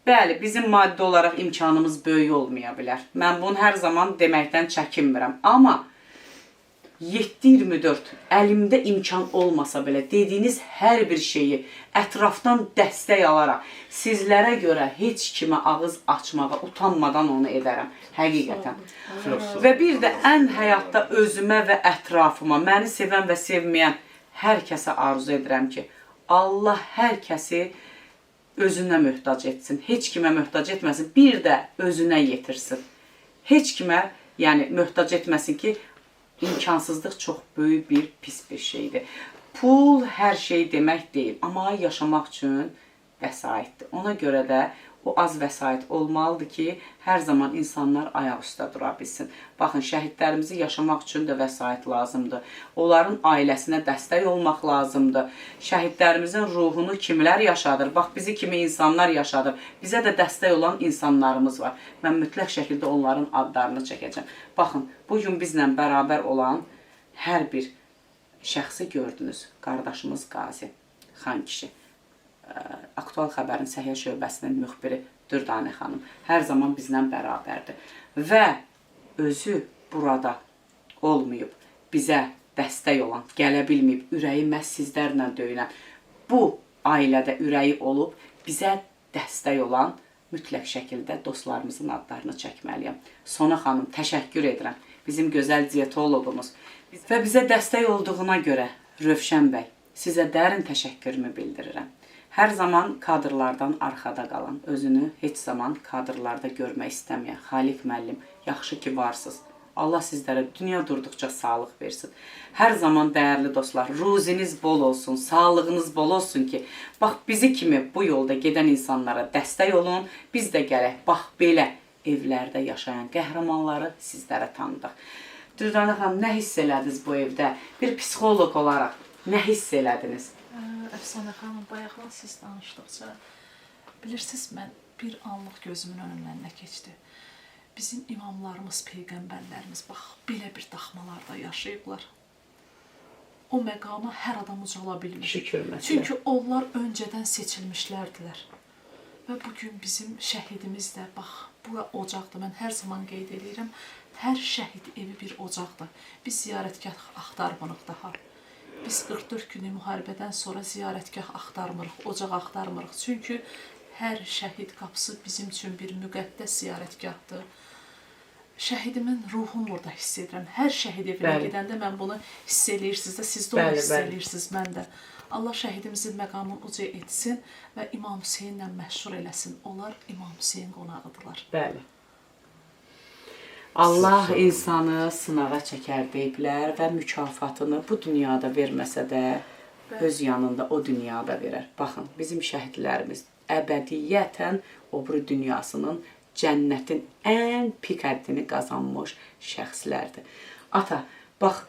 Bəli, bizim maddi olaraq imkanımız böyük olmaya bilər. Mən bunu hər zaman deməkdən çəkinmirəm. Amma 7-24 əlimdə imkan olmasa belə dediyiniz hər bir şeyi ətrafdan dəstək alaraq sizlərə görə heç kimə ağız açmağa utanmadan onu edərəm. Həqiqətən. Və bir də ən həyatda özümə və ətrafıma, məni sevən və sevməyən hər kəsə arzu edirəm ki, Allah hər kəsi özünə möhtac etsin. Heç kimə möhtac etməsin. Bir də özünə yetirsin. Heç kimə, yəni möhtac etməsin ki, imkansızlıq çox böyük bir pis bir şeydir. Pul hər şey demək deyil, amma yaşamaq üçün vəsaitdir. Ona görə də o az vəsait olmalıdır ki, hər zaman insanlar ayaq üstə dura bilsin. Baxın, şəhidlərimizi yaşamaq üçün də vəsait lazımdır. Onların ailəsinə dəstək olmaq lazımdır. Şəhidlərimizin ruhunu kimlər yaşadır? Bax, bizi kimi insanlar yaşadır. Bizə də dəstək olan insanlarımız var. Mən mütləq şəkildə onların adlarını çəkəcəm. Baxın, bugün bizlə bərabər olan hər bir şəxsi gördünüz. Qardaşımız Qazi xan kişi. Aktual xəbərin Səhiyyə şöbəsinin müxbiri Dürdanə xanım hər zaman bizlə bərabərdir. Və özü burada olmayıb, bizə dəstək olan, gələ bilməyib, ürəyi məhz sizlərlə döyülən, bu ailədə ürəyi olub, bizə dəstək olan mütləq şəkildə dostlarımızın adlarını çəkməliyəm. Sona xanım, təşəkkür edirəm. Bizim gözəl diyetologumuz və bizə dəstək olduğuna görə Rövşən bəy, sizə dərin təşəkkürümü bildirirəm. Hər zaman kadrlardan arxada qalan, özünü heç zaman kadrlarda görmək istəməyən Xaliq müəllim, yaxşı ki varsınız. Allah sizlərə dünya durduqca sağlıq versin. Hər zaman dəyərli dostlar, ruziniz bol olsun, sağlığınız bol olsun ki, bax bizi kimi bu yolda gedən insanlara dəstək olun, biz də gələk, bax belə evlərdə yaşayan qəhrəmanları sizlərə tanıdıq. Dürdanə xanım, nə hiss elədiniz bu evdə? Bir psixoloq olaraq nə hiss elədiniz? Əfsanə xanım, bayaqlar siz danışdıqca, bilirsiniz, mən bir anlıq gözümün önündən nə keçdi. Bizim imamlarımız, peyğəmbərlərimiz, bax, belə bir daxmalarda yaşayıblar. O məqama hər adam ucala bilmir. Şükür məsələ. Çünki onlar öncədən seçilmişlərdilər. Və bugün bizim şəhidimiz də, bax, bura ocaqdır. Mən hər zaman qeyd edirəm, hər şəhid evi bir ocaqdır. Biz ziyarətgah axtarmırıq daha. Biz 44 günlük müharibədən sonra ziyarətgah axtarmırıq, ocaq axtarmırıq. Çünki hər şəhid qapısı bizim üçün bir müqəddəs ziyarətgahdır. Şəhidimin ruhunu orada hiss edirəm. Hər şəhid evinə gedəndə mən bunu hiss eləyirsiniz də, siz də onu hiss eləyirsiniz, mən də. Allah şəhidimizin məqamını uca etsin və İmam Hüseynlə məşhur eləsin. Onlar İmam Hüseyn qonağıdırlar. Bəli. Allah insanı sınağa çəkər deyiblər və mükafatını bu dünyada verməsə də öz yanında o dünyada verər. Baxın, bizim şəhidlərimiz əbədiyyətən o biri dünyasının cənnətin ən pik həddini qazanmış şəxslərdir. Ata, bax,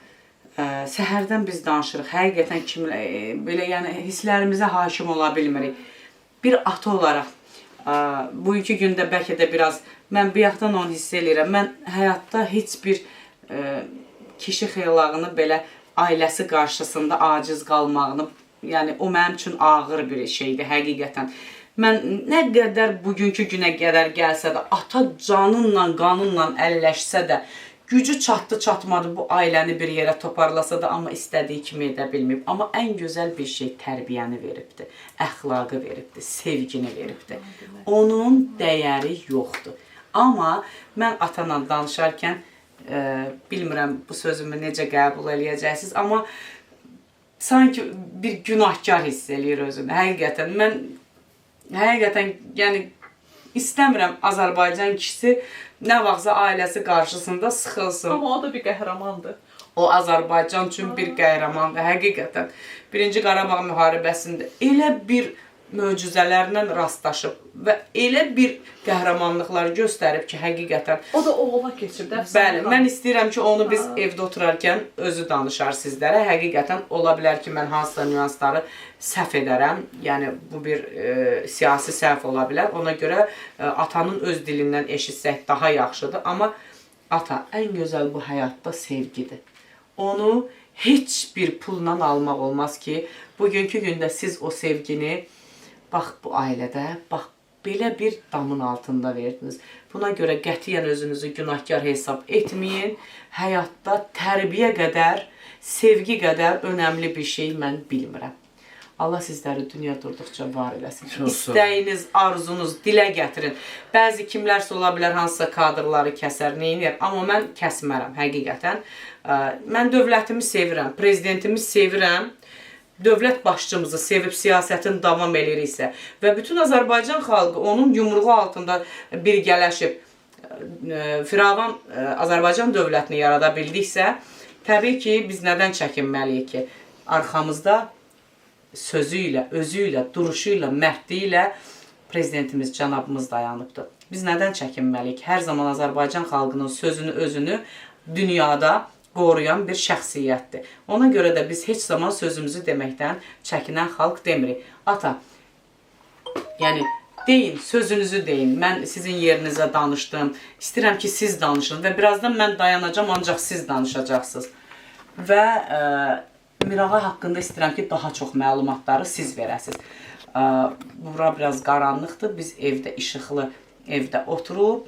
səhərdən biz danışırıq, həqiqətən belə yəni hisslərimizə hakim ola bilmirik. Bir ata olaraq, bugünkü gündə bəlkə də biraz, mən bayaqdan onu hiss eləyirəm. Mən həyatda heç bir kişi xeyalağını belə ailəsi qarşısında aciz qalmağını, yəni o mənim üçün ağır bir şeydir, həqiqətən. Mən nə qədər bugünkü günə qədər gəlsə də, ata canınla, qanınla əlləşsə də, gücü çatdı, çatmadı bu ailəni bir yerə toparlasa da, amma istədiyi kimi edə bilməyib. Amma ən gözəl bir şey tərbiyəni veribdi, əxlaqı veribdi, sevgini veribdi. Onun dəyəri yoxdur. Amma mən atanla danışarkən, bilmirəm bu sözümü necə qəbul eləyəcəksiniz, amma sanki bir günahkar hiss eləyir özünü. Həqiqətən, mən yəni istəmirəm Azərbaycan kişisi nə vaxtsa ailəsi qarşısında sıxılsın. Amma o da bir qəhrəmandır. O Azərbaycan üçün bir qəhrəmandır, həqiqətən. Birinci Qarabağ müharibəsində elə bir möcüzələrlə rastlaşıb və elə bir qəhrəmanlıqlar göstərib ki, həqiqətən. O da oğula keçib də. Bəli, mən istəyirəm ki, onu biz evdə oturarkən özü danışar sizlərə. Həqiqətən ola bilər ki, mən hansısa nüansları səhv edərəm. Yəni, bu bir siyasi səhv ola bilər. Ona görə atanın öz dilindən eşitsək daha yaxşıdır. Amma ata, ən gözəl bu həyatda sevgidir. Onu heç bir pulla almaq olmaz ki, bugünkü gündə siz o sevgini bax bu ailədə, bax belə bir damın altında verdiniz. Buna görə qətiyyən özünüzü günahkar hesab etməyin. Həyatda tərbiyə qədər, sevgi qədər önəmli bir şey mən bilmirəm. Allah sizləri dünya durduqca var eləsin. İstəyiniz, arzunuz dilə gətirin. Bəzi kimlərsə ola bilər hansısa kadrları kəsər, neynir? Amma mən kəsmərəm, həqiqətən. Mən dövlətimi sevirəm, prezidentimi sevirəm. Dövlət başçımızı sevib siyasətin davam eləyirsə və bütün Azərbaycan xalqı onun yumruğu altında birgələşib firavan Azərbaycan dövlətini yarada bildiksə, təbii ki, biz nədən çəkinməliyik ki, arxamızda sözü ilə, özü ilə, duruşu ilə, mərdliyi ilə prezidentimiz, cənabımız dayanıbdır. Biz nədən çəkinməliyik? Hər zaman Azərbaycan xalqının sözünü, özünü dünyada qoruyan bir şəxsiyyətdir. Ona görə də biz heç zaman sözümüzü deməkdən çəkinən xalq demirik. Ata, yəni deyin, sözünüzü deyin. Mən sizin yerinizə danışdım. İstəyirəm ki, siz danışın və birazdan mən dayanacam, ancaq siz danışacaqsınız. Və Mirağa haqqında istəyirəm ki, daha çox məlumatları siz verəsiniz. Bura biraz qaranlıqdır. Biz evdə, işıqlı evdə oturub,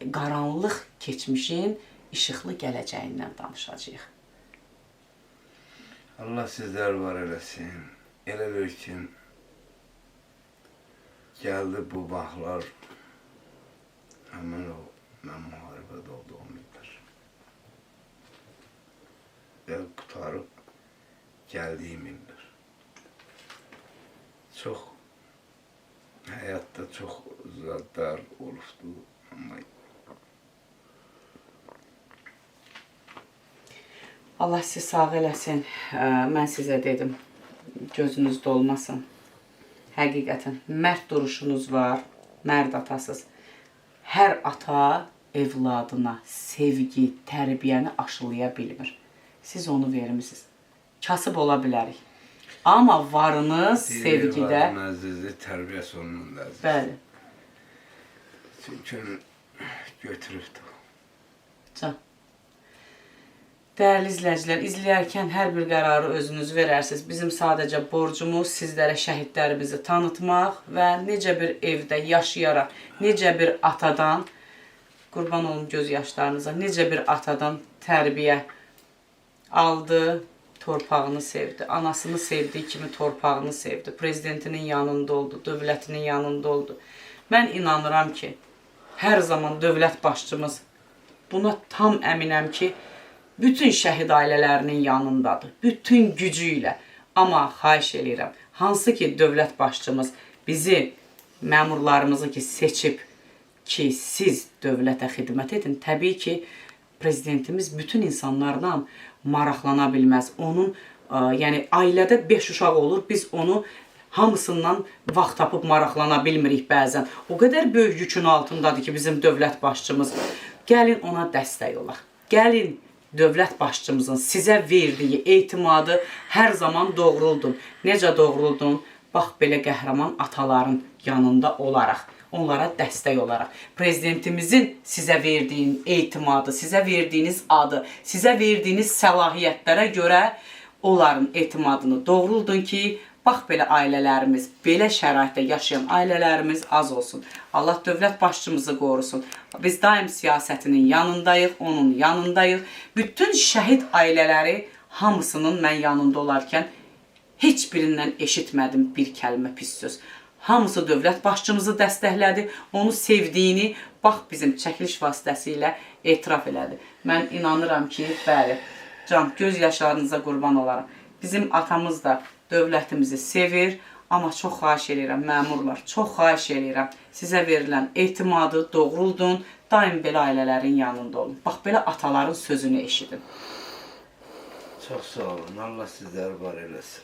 qaranlıq keçmişin işıqlı gələcəyindən danışacağıq. Allah sizlər var eləsin. Elə bir ki, gəldi bu vaxtlar, həmin o, mən müharibədə olduğum illər. Və qutarıb gəldiyim illər. Çox, həyatda çox zadlar olubdu, amma Allah sizi sağ eləsin. Mən sizə dedim, gözünüz dolmasın. Həqiqətən, mərd duruşunuz var, mərd atasız. Hər ata evladına sevgi, tərbiyəni aşılaya bilmir. Siz onu vermişsiniz. Kasıb ola bilərik. Amma varınız sevgidə... Varın əzizli, tərbiyəsi onun əzizli. Bəli. Çünki götürübdür. Can. Dəyərli izləyicilər, izləyərkən hər bir qərarı özünüz verərsiniz. Bizim sadəcə borcumuz sizlərə şəhidlərimizi tanıtmaq və necə bir evdə yaşayaraq, necə bir atadan, qurban olum göz yaşlarınıza, necə bir atadan tərbiyə aldı, torpağını sevdi. Anasını sevdiyi kimi torpağını sevdi. Prezidentinin yanında oldu, dövlətinin yanında oldu. Mən inanıram ki, hər zaman dövlət başçımız buna tam əminəm ki, bütün şəhid ailələrinin yanındadır, bütün gücü ilə. Amma xahiş edirəm, hansı ki dövlət başçımız bizi, məmurlarımızı ki seçib ki siz dövlətə xidmət edin, təbii ki prezidentimiz bütün insanlarla maraqlana bilməz. Onun, yəni ailədə 5 uşaq olur, biz onu hamısından vaxt tapıb maraqlana bilmirik bəzən. O qədər böyük yükün altındadır ki bizim dövlət başçımız. Gəlin ona dəstək olaq. Gəlin dövlət başçımızın sizə verdiyi etimadı hər zaman doğruldun. Necə doğruldun? Bax, belə qəhrəman ataların yanında olaraq, onlara dəstək olaraq. Prezidentimizin sizə verdiyin etimadı, sizə verdiyiniz adı, sizə verdiyiniz səlahiyyətlərə görə onların etimadını doğruldun ki, bax, belə ailələrimiz, belə şəraitdə yaşayan ailələrimiz az olsun. Allah dövlət başçımızı qorusun. Biz daim siyasətinin yanındayıq, onun yanındayıq. Bütün şəhid ailələri hamısının mən yanında olarkən heç birindən eşitmədim bir kəlmə pis söz. Hamısı dövlət başçımızı dəstəklədi, onu sevdiyini, bax, bizim çəkiliş vasitəsilə etiraf elədi. Mən inanıram ki, bəli, can, göz yaşlarınıza qurban olaram. Bizim atamız da dövlətimizi sevir, amma çox xahiş edirəm, məmurlar, çox xahiş edirəm. Sizə verilən etimadı doğruldun, daim belə ailələrin yanında olun. Bax, belə ataların sözünü eşidin. Çox sağ olun, Allah sizləri var eləsin.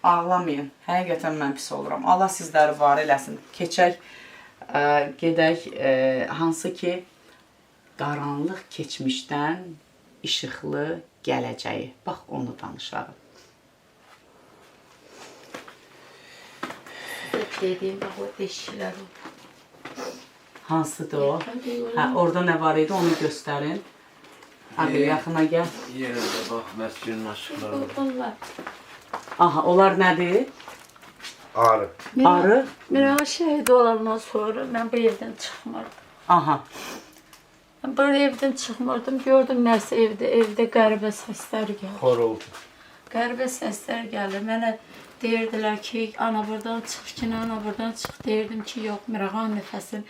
Ağlamayın, həqiqətən mən pis oluram. Allah sizləri var eləsin. Keçək, gedək, hansı ki, qaranlıq keçmişdən işıqlı gələcəyi. Bax, onu danışarım. Dediyim, bax, o deşiklər o. Hansıdır o? Hə, orada nə var idi, onu göstərin. Abi, yaxına gəl. Yenə də bax, məscidin aşıqları. Onlar. Aha, onlar nədir? Arı. Arı? Mirağa şəhid olandan sonra mən bu evdən çıxmırdım. Aha. Mən bu evdən çıxmırdım. Gördüm nəsə evdə qəribə səslər gəlir. Xorultu. Qəribə səslər gəlir. Mənə deyirdilər ki, ana buradan çıx ki, ana buradan çıx. Deyirdim ki, yox, Mirağan nəfəsim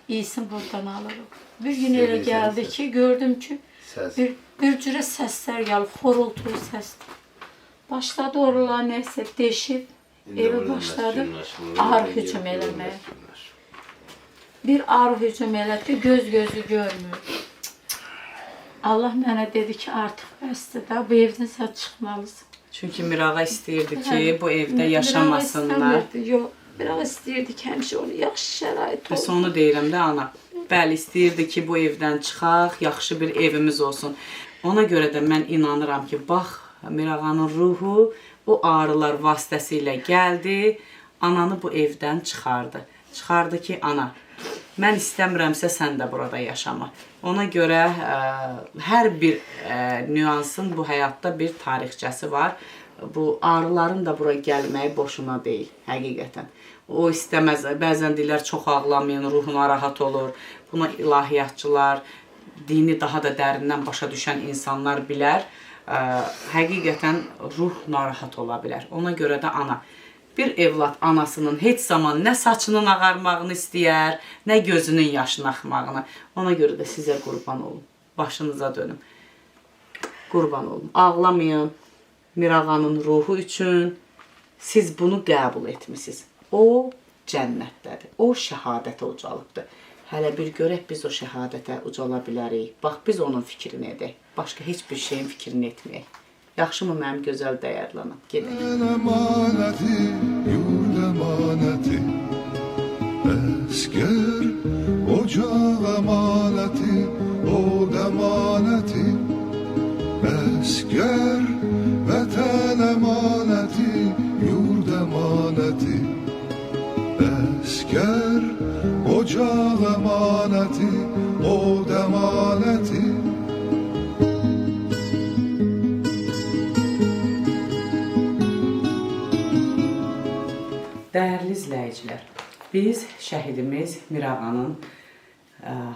iyisin buradan alırım. Bir gün elə gəldi ki, gördüm ki, bir cürə səslər gəlir, xorultulu səsdir. Başladı oralar nəsə deşib, evə başladı arı hücum eləməyə. Bir arı hücum elədi, göz-gözü görmür. Allah mənə dedi ki, artıq bəsdir də, bu evdən sən çıxmalısın. Çünki Mirağa istəyirdi ki, bu evdə yaşamasınlar. Yox, Mirağa istəyirdi ki, həmişə onu yaxşı şərait Bəs olsun. onu deyirəm də ana. Bəli, istəyirdi ki, bu evdən çıxaq, yaxşı bir evimiz olsun. Ona görə də mən inanıram ki, bax, Mirağanın ruhu o arılar vasitəsilə gəldi, ananı bu evdən çıxardı. Çıxardı ki, ana, mən istəmirəmsə sən də burada yaşama. Ona görə hər bir nüansın bu həyatda bir tarixçəsi var. Bu arıların da bura gəlməyi boşuna deyil, həqiqətən. O istəməz, bəzən deyirlər çox ağlamayın, ruhu narahat olur. Buna ilahiyyatçılar, dini daha da dərindən başa düşən insanlar bilər. Həqiqətən ruh narahat ola bilər. Ona görə də ana, bir evlad anasının heç zaman nə saçının ağarmağını istəyər, nə gözünün yaşını axmağını. Ona görə də sizə qurban olun. Başınıza dönüm. Qurban olun. Ağlamayın. Mirağanın ruhu üçün siz bunu qəbul etmisiniz. O cənnətdədir. O şəhadətə ucalıbdır. Hələ bir görək biz o şəhadətə ucala bilərik. Bax, biz onun fikrini edək. Başqa heç bir şeyin fikrini etməyək. Yaxşımı mənim gözəl dəyərlənəm? Gedək. Emaneti, yurd emaneti, esker ocaq emaneti, od emaneti, esker vətən emaneti, yurd emaneti, esker ocaq emaneti, od emaneti. Dəyərli izləyicilər, biz şəhidimiz Mirağanın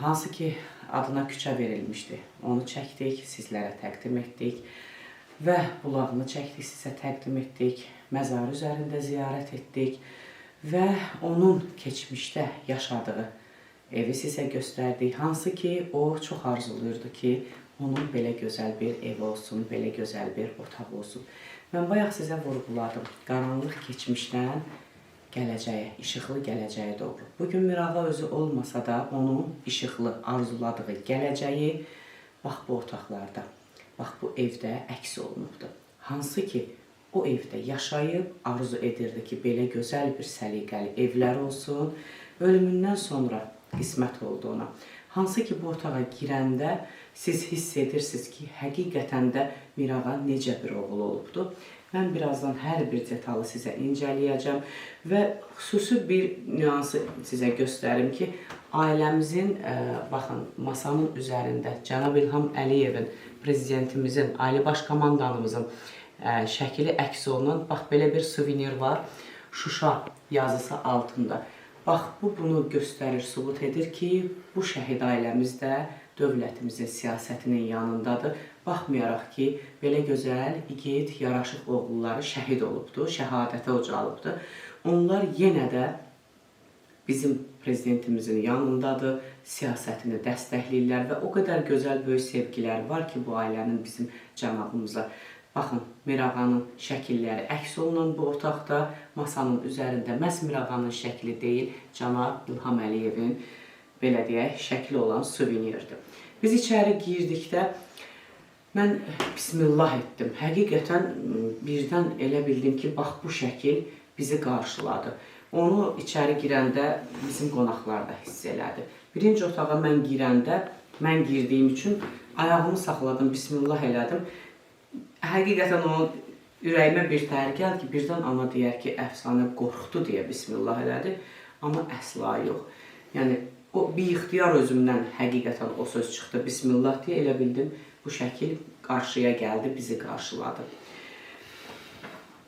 hansı ki adına küçə verilmişdi, onu çəkdik, sizlərə təqdim etdik və bulağını çəkdik, sizə təqdim etdik, məzarı üzərində ziyarət etdik və onun keçmişdə yaşadığı evi sizə göstərdik. Hansı ki o çox arzuluyurdu ki, onun belə gözəl bir evi olsun, belə gözəl bir otaq olsun. Mən bayaq sizə vurğuladım, qaranlıq keçmişdən gələcəyə, işıqlı gələcəyə doğru. Bugün Mirağa özü olmasa da onun işıqlı, arzuladığı gələcəyi bax bu otaqlarda, bax bu evdə əks olunubdur. Hansı ki o evdə yaşayıb, arzu edirdi ki, belə gözəl bir səliqəli evlər olsun, ölümündən sonra qismət oldu ona. Hansı ki bu otağa girəndə siz hiss edirsiniz ki, həqiqətən də Mirağa necə bir oğul olubdur. Mən birazdan hər bir detalı sizə incələyəcəm və xüsusi bir nüansı sizə göstərim ki, ailəmizin, baxın, masanın üzərində Cənab İlham Əliyevin, prezidentimizin, Ali Baş Komandanımızın şəkili əks olunan, bax, belə bir suvenir var, Şuşa yazısı altında. Bax, bu bunu göstərir, sübut edir ki, bu şəhid ailəmiz də dövlətimizin siyasətinin yanındadır. Baxmayaraq ki, belə gözəl, igid, yaraşıq oğulları şəhid olubdur, şəhadətə ucalıbdır. Onlar yenə də bizim prezidentimizin yanındadır, siyasətini dəstəkləyirlər və o qədər gözəl, böyük sevgilər var ki, bu ailənin bizim cənabımıza. Baxın, Mirağanın şəkilləri əks olunan bu otaqda masanın üzərində məhz Mirağanın şəkli deyil, Cənab İlham Əliyevin, belə deyək, şəkli olan suvenirdir. Biz içəri girdikdə mən bismillah etdim. Həqiqətən birdən elə bildim ki, bax bu şəkil bizi qarşıladı. Onu içəri girəndə bizim qonaqlar da hiss elədi. Birinci otağa mən girəndə, mən girdiyim üçün ayağımı saxladım, bismillah elədim. Həqiqətən onun ürəyimə bir təhər gəldi ki, birdən ana deyər ki, əfsanə qorxdu deyə bismillah elədi. Amma əsla yox. Yəni, o bir ixtiyar özümdən həqiqətən o söz çıxdı, bismillah deyə elə bildim. Bu şəkil qarşıya gəldi, bizi qarşıladı.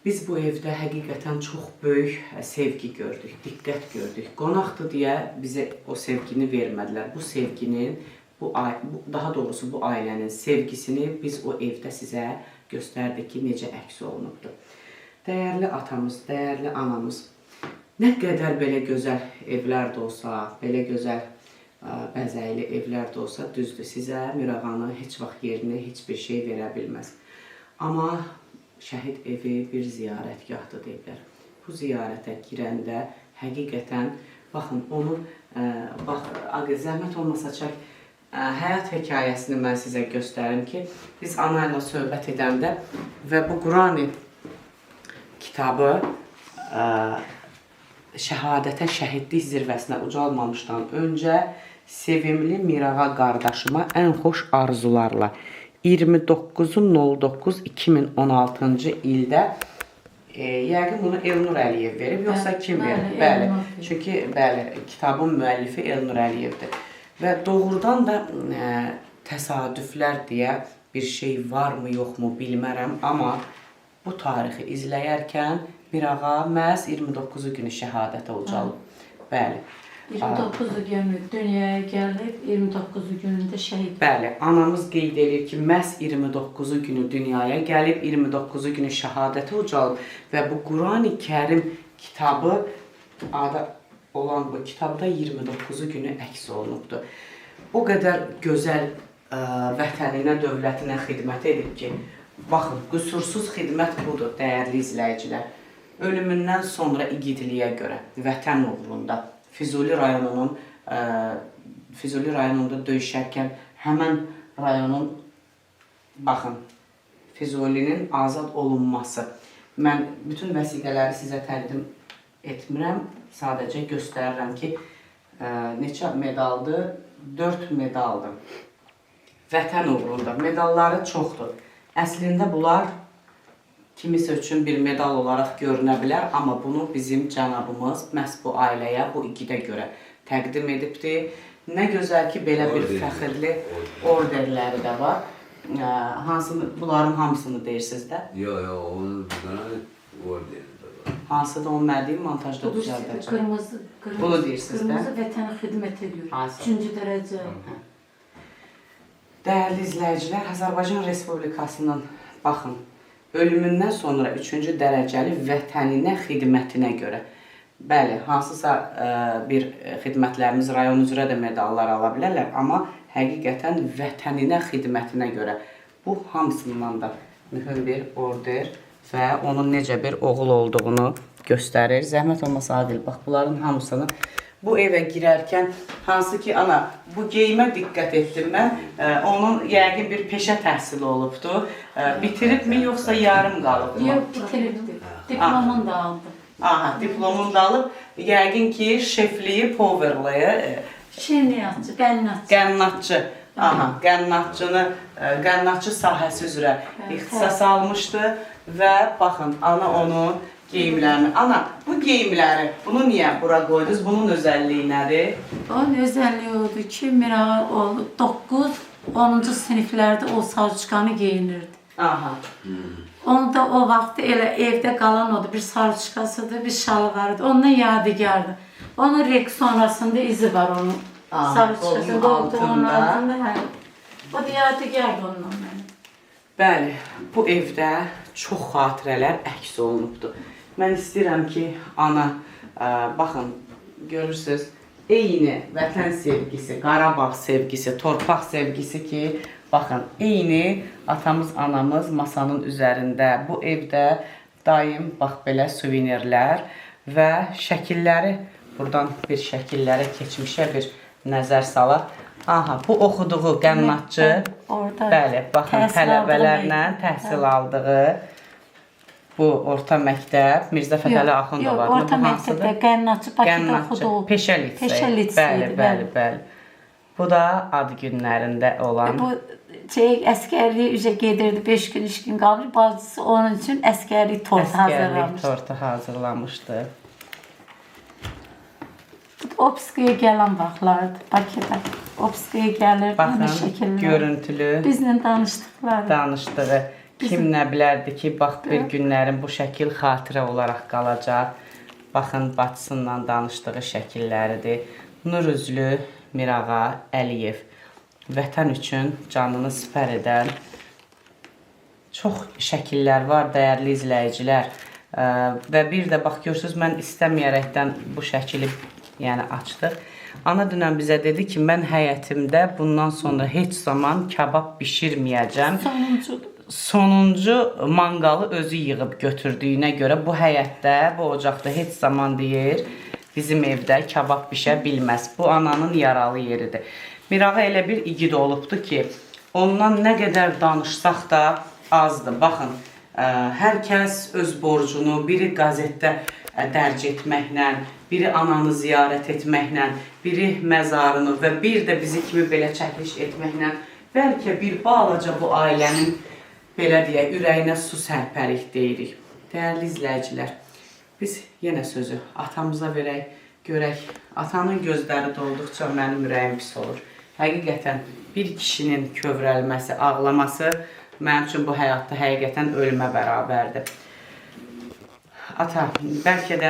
Biz bu evdə həqiqətən çox böyük sevgi gördük, diqqət gördük. Qonaqdır deyə bizə o sevgini vermədilər. Bu sevginin, daha doğrusu bu ailənin sevgisini biz o evdə sizə göstərdik ki, necə əks olunubdur. Dəyərli atamız, dəyərli anamız, nə qədər belə gözəl evlər də olsa, belə gözəl bəzəkli evlər də olsa, düzdür, sizə Mirağanın heç vaxt yerinə heç bir şey verə bilməz. Amma şəhid evi bir ziyarətgahdır deyiblər. Bu ziyarətə girəndə həqiqətən, baxın, onu, zəhmət olmasa çək, həyat hekayəsini mən sizə göstərim ki, biz ana ilə söhbət edəndə və bu Qurani kitabı şəhadətə, şəhidlik zirvəsinə ucalmamışdan öncə sevimli Mirağa qardaşıma ən xoş arzularla 29.09.2016-cı ildə yəqin bunu Elnur Əliyev verib, yoxsa kim verib? Bəli, çünki kitabın müəllifi Elnur Əliyevdir. Və doğrudan da təsadüflər deyə bir şey varmı, yoxmu bilmərəm, amma bu tarixi izləyərkən Mirağa məhz 29-u günü şəhadətə ucalıb. Bəli. 29-u günü dünyaya gəlib, 29-u günündə şəhid. Bəli, anamız qeyd edir ki, məhz 29-u günü dünyaya gəlib, 29-u günü şəhadətə ucalıb və bu Qurani Kərim kitabı olan bu kitabda 29-u günü əks olunubdur. O qədər gözəl vətəninə, dövlətinə xidmət edib ki, baxın, qüsursuz xidmət budur, dəyərli izləyicilər. Ölümündən sonra igidliyə görə, vətən uğrunda, Füzuli rayonunda döyüşərkən həmən rayonun, baxın, Füzulinin azad olunması. Mən bütün vəsiqələri sizə təqdim etmirəm, sadəcə göstərirəm ki, neçə medaldır? 4 medaldır. Vətən uğrunda. Medalları çoxdur. Əslində bunlar kimisə üçün bir medal olaraq görünə bilər, amma bunu bizim cənabımız məhz bu ailəyə, bu ikidə görə təqdim edibdir. Nə gözəl ki, belə bir fəxirli orderləri də var. Bunların hamısını deyirsiniz də? Yox, onun bir dənə orderi də var. Hansıdır onun məndiyi montajda düzəldəcək? Qırmızı. Bunu deyirsiniz də? Qırmızı vətənə xidmət edir. 3-cü dərəcə. Dəyərli izləyicilər, Azərbaycan Respublikasının, baxın, ölümündən sonra 3-cü dərəcəli vətəninə xidmətinə görə. Bəli, hansısa bir xidmətlərimiz rayon üzrə də medallar ala bilərlər, amma həqiqətən vətəninə xidmətinə görə. Bu hamısından da mühüm bir order və onun necə bir oğul olduğunu göstərir. Zəhmət olmasa Adil, bax, bunların hamısını bu evə girərkən, hansı ki, ana, bu geyimə diqqət etdim mən, onun yəqin bir peşə təhsili olubdur. Bitiribmi, yoxsa yarım qalıbmı? Yox, bitiribdir. Diplomunu da aldı. Aha, diplomunu da alıb. Yəqin ki, şefliyi, powerliyi. Şirniyyatçı, qənnatçı. Qənnatçı. Aha, qənnatçı sahəsi üzrə ixtisas almışdı və baxın, ana onun geyimlərini. Ana, bu geyimləri, bunu niyə bura qoydunuz? Bunun özəlliyi nədir? Onun özəlliyi odur ki, Mirağa 9-10-cu siniflərdə o sarıçkanı geyinirdi. Aha. Onu da o vaxt elə evdə qalan odur. Bir sarıçkasıdır, bir şalvarıdır. Ondan yadigardır. Onun rek sonrasında izi var onun. Sarıçkası qoltuğunun altında. O da yadigardır ondan mənim. Bəli, bu evdə çox xatirələr əks olunubdur. Mən istəyirəm ki, ana, baxın, görürsünüz, eyni vətən sevgisi, Qarabağ sevgisi, torpaq sevgisi ki, baxın, eyni atamız, anamız masanın üzərində, bu evdə daim, bax, belə suvenirlər və şəkilləri, buradan bir şəkillərə, keçmişə bir nəzər salaq. Aha, bu oxuduğu qənnatçı, bəli, baxın, tələbələrlə təhsil aldığı bu orta məktəb, Mirzə Fətəli Axundov adlı, orta məktəbdə qənnatçı, Bakıda oxuduğu. Peşə liseydi. Bəli. Bu da ad günlərində olan. Bu əskərliyə üzə gedirdi, 5 gün, 3 gün qalır. Bacısı onun üçün əskərlik tortu hazırlamışdı. Əskərlik tortu hazırlamışdı. Obskaya gələn vaxtlardı Bakıda. Obskaya gəlirdi, baxın, görüntülü. Bizlə danışdığı. Kim nə bilərdi ki, bax bir günlərin bu şəkil xatirə olaraq qalacaq. Baxın, bacısından danışdığı şəkilləridir. Nur üzlü Mirağa Əliyev. Vətən üçün canını sipər edən çox şəkillər var, dəyərli izləyicilər. Və bir də bax, görürsünüz, mən istəməyərəkdən bu şəkili açdıq. Ana dünən bizə dedi ki, mən həyətimdə bundan sonra heç zaman kabab bişirməyəcəm. Sonuncu manqalı özü yığıb götürdüyünə görə bu həyətdə, bu ocaqda heç zaman deyir, bizim evdə kabab bişə bilməz. Bu ananın yaralı yeridir. Mirağa elə bir igid olubdur ki, ondan nə qədər danışsaq da azdır. Baxın, hər kəs öz borcunu, biri qazetdə dərc etməklə, biri ananı ziyarət etməklə, biri məzarını və bir də bizi kimi belə çəkiliş etməklə, bəlkə bir balaca bu ailənin, belə deyək, ürəyinə su sərpərik deyirik. Dəyərli izləyicilər, biz yenə sözü atamıza verək, görək. Atanın gözləri dolduqca mənim ürəyim pis olur. Həqiqətən bir kişinin kövrəlməsi, ağlaması mənim üçün bu həyatda həqiqətən ölümə bərabərdir. Ata, bəlkə də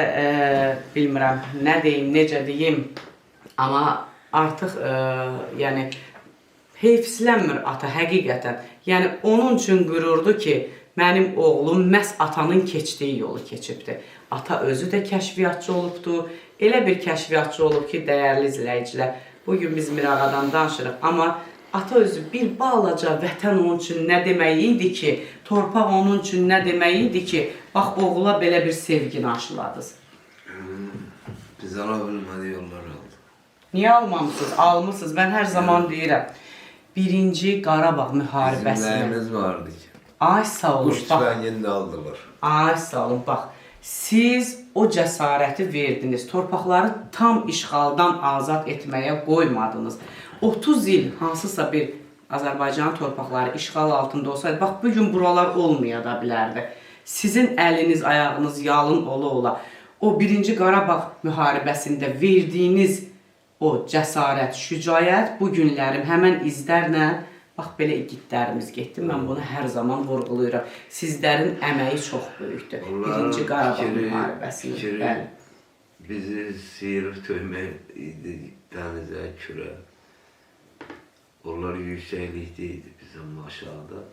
bilmirəm, nə deyim, necə deyim, amma artıq heyfsilənmir ata həqiqətən. Yəni, onun üçün qürurdur ki, mənim oğlum məhz atanın keçdiyi yolu keçibdir. Ata özü də kəşfiyyatçı olubdur. Elə bir kəşfiyyatçı olub ki, dəyərli izləyicilər, bugün biz Mirağadan danışırıq. Amma ata özü bir balaca vətən onun üçün nə demək idi ki, torpaq onun üçün nə demək idi ki, bax, oğula belə bir sevgini aşıladınız. Biz ala bilmədik yolları aldık. Niyə almamışsınız? Almışsınız. Mən hər zaman deyirəm. Birinci Qarabağ müharibəsində. Bizim nəyimiz vardı ki? Ay sağ olun. Quş tüfəngini də aldılar. Ay sağ olun. Bax, siz o cəsarəti verdiniz. Torpaqları tam işğaldan azad etməyə qoymadınız. 30 il hansısa bir Azərbaycanın torpaqları işğal altında olsaydı, bax, bugün buralar olmaya da bilərdi. Sizin əliniz, ayağınız yalın ola-ola o birinci Qarabağ müharibəsində verdiyiniz o cəsarət, şücaət bu günlərim həmən izlərlə, bax, belə igidlərimiz getdi. Mən bunu hər zaman vurğuluyuram. Sizlərin əməyi çox böyükdür. Birinci Qarabağ müharibəsində. Bizi sıyırıb töymək idi dənizə, kürə. Onlar yüksəklikdə idi bizim aşağıda.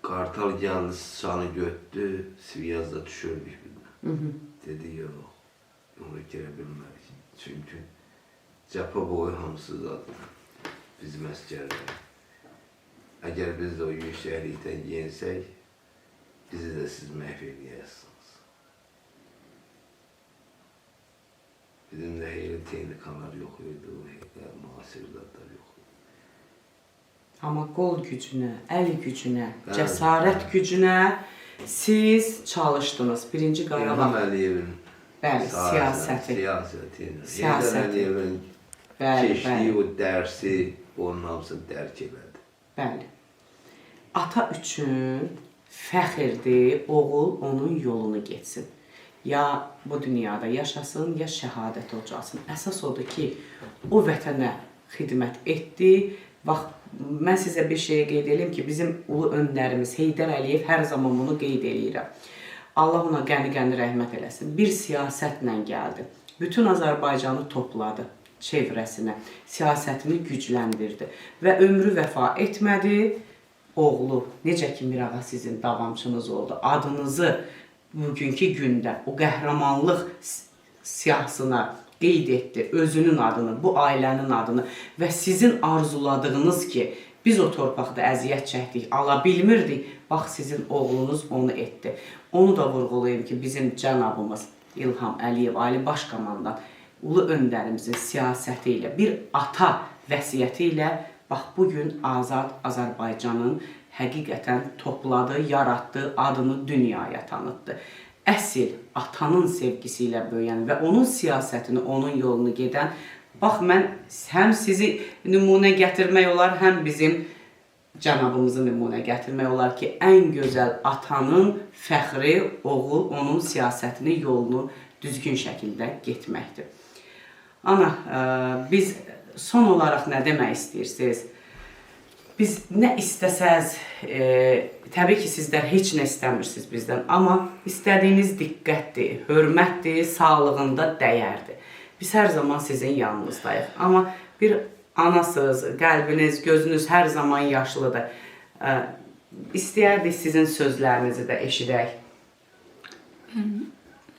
Qartal gəldi, sıçanı götdü, Siviyazda düşürdük bir. Dedi, yox. Onu girə bilmədik. Çünki cəbhə boyu hamısızadır bizim əskərlər. Əgər biz də o yüksəklikdən yensək, bizi də siz məhv edəyəsiniz. Bizim də heyli texnikalar yox idi, müasir zadlar yox idi. Amma qol gücünə, əl gücünə, cəsarət gücünə siz çalışdınız. Birinci Qarabağ. İlham Əliyevin siyasəti. Heydər Əliyevin keçdiyi o dərsi, onun hamısını dərk elədi. Bəli. Ata üçün fəxirdir, oğul onun yolunu getsin. Ya bu dünyada yaşasın, ya şəhadət olacaqsın. Əsas odur ki, o vətənə xidmət etdi. Bax, mən sizə bir şey qeyd edeyim ki, bizim ulu öndərimiz Heydər Əliyev hər zaman bunu qeyd edirəm. Allah ona qəni-qəni rəhmət eləsin. Bir siyasətlə gəldi. Bütün Azərbaycanı topladı çevrəsinə. Siyasətini gücləndirdi. Və ömrü vəfa etmədi. Oğlu, necə ki Mirağa sizin davamçınız oldu. Adınızı bugünkü gündə o qəhrəmanlıq siyahısına qeyd etdi. Özünün adını, bu ailənin adını və sizin arzuladığınız ki, biz o torpaqda əziyyət çəkdik, ala bilmirdik. Bax, sizin oğlunuz onu etdi. Onu da vurğulayım ki, bizim cənabımız İlham Əliyev, Ali Başkomandan, ulu öndərimizin siyasəti ilə, bir ata vəsiyyəti ilə, bax, bugün azad Azərbaycanın həqiqətən topladı, yaratdı, adını dünyaya tanıtdı. Əsil atanın sevgisi ilə böyüyən və onun siyasətini, onun yolunu gedən, bax, mən həm sizi nümunə gətirmək olar, həm bizim cənabımızı nümunə gətirmək olar ki, ən gözəl atanın fəxri, oğul, onun siyasətini, yolunu düzgün şəkildə getməkdir. Ana, biz son olaraq nə demək istəyirsiniz? biz nə istəsəz, təbii ki, sizlər heç nə istəmirsiniz bizdən, amma istədiyiniz diqqətdir, hörmətdir, sağlığında dəyərdir. Biz hər zaman sizin yanınızdayıq. Amma bir anasınız, qəlbiniz, gözünüz hər zaman yaşlıdır. İstəyərdik sizin sözlərinizi də eşidək.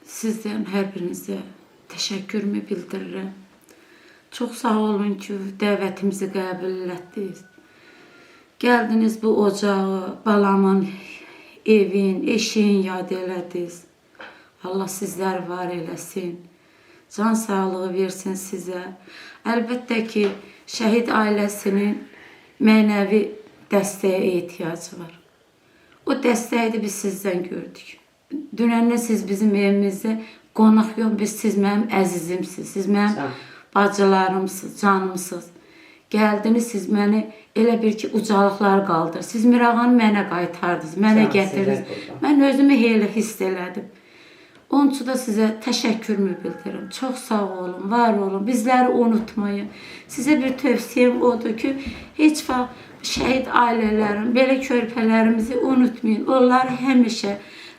Sizdən hər birinizə təşəkkürümü bildirirəm. Çox sağ olun ki, dəvətimizi qəbul etdiniz. Gəldiniz bu ocağı, balamın, evin, eşiğin yad elədiniz. Allah sizlər var eləsin. Can sağlığı versin sizə. Əlbəttə ki, şəhid ailəsinin mənəvi dəstəyə ehtiyacı var. O dəstəyi də biz sizdən gördük. Dünəndən siz bizim evimizdə qonaq yox, siz mənim əzizimsiniz, siz mənim bacılarımsınız, canımsınız. Gəldiniz, siz məni elə bir ki, ucalıqlar qaldır. Siz Mirağanı mənə qaytardınız, mənə gətirdiniz. Mən özümü elə hiss elədim. Onun üçün də sizə təşəkkürümü bildirirəm. Çox sağ olun, var olun, bizləri unutmayın. Sizə bir tövsiyəm odur ki, heç vaxt şəhid ailələrin, belə körpələrimizi unutmayın. Onları həmişə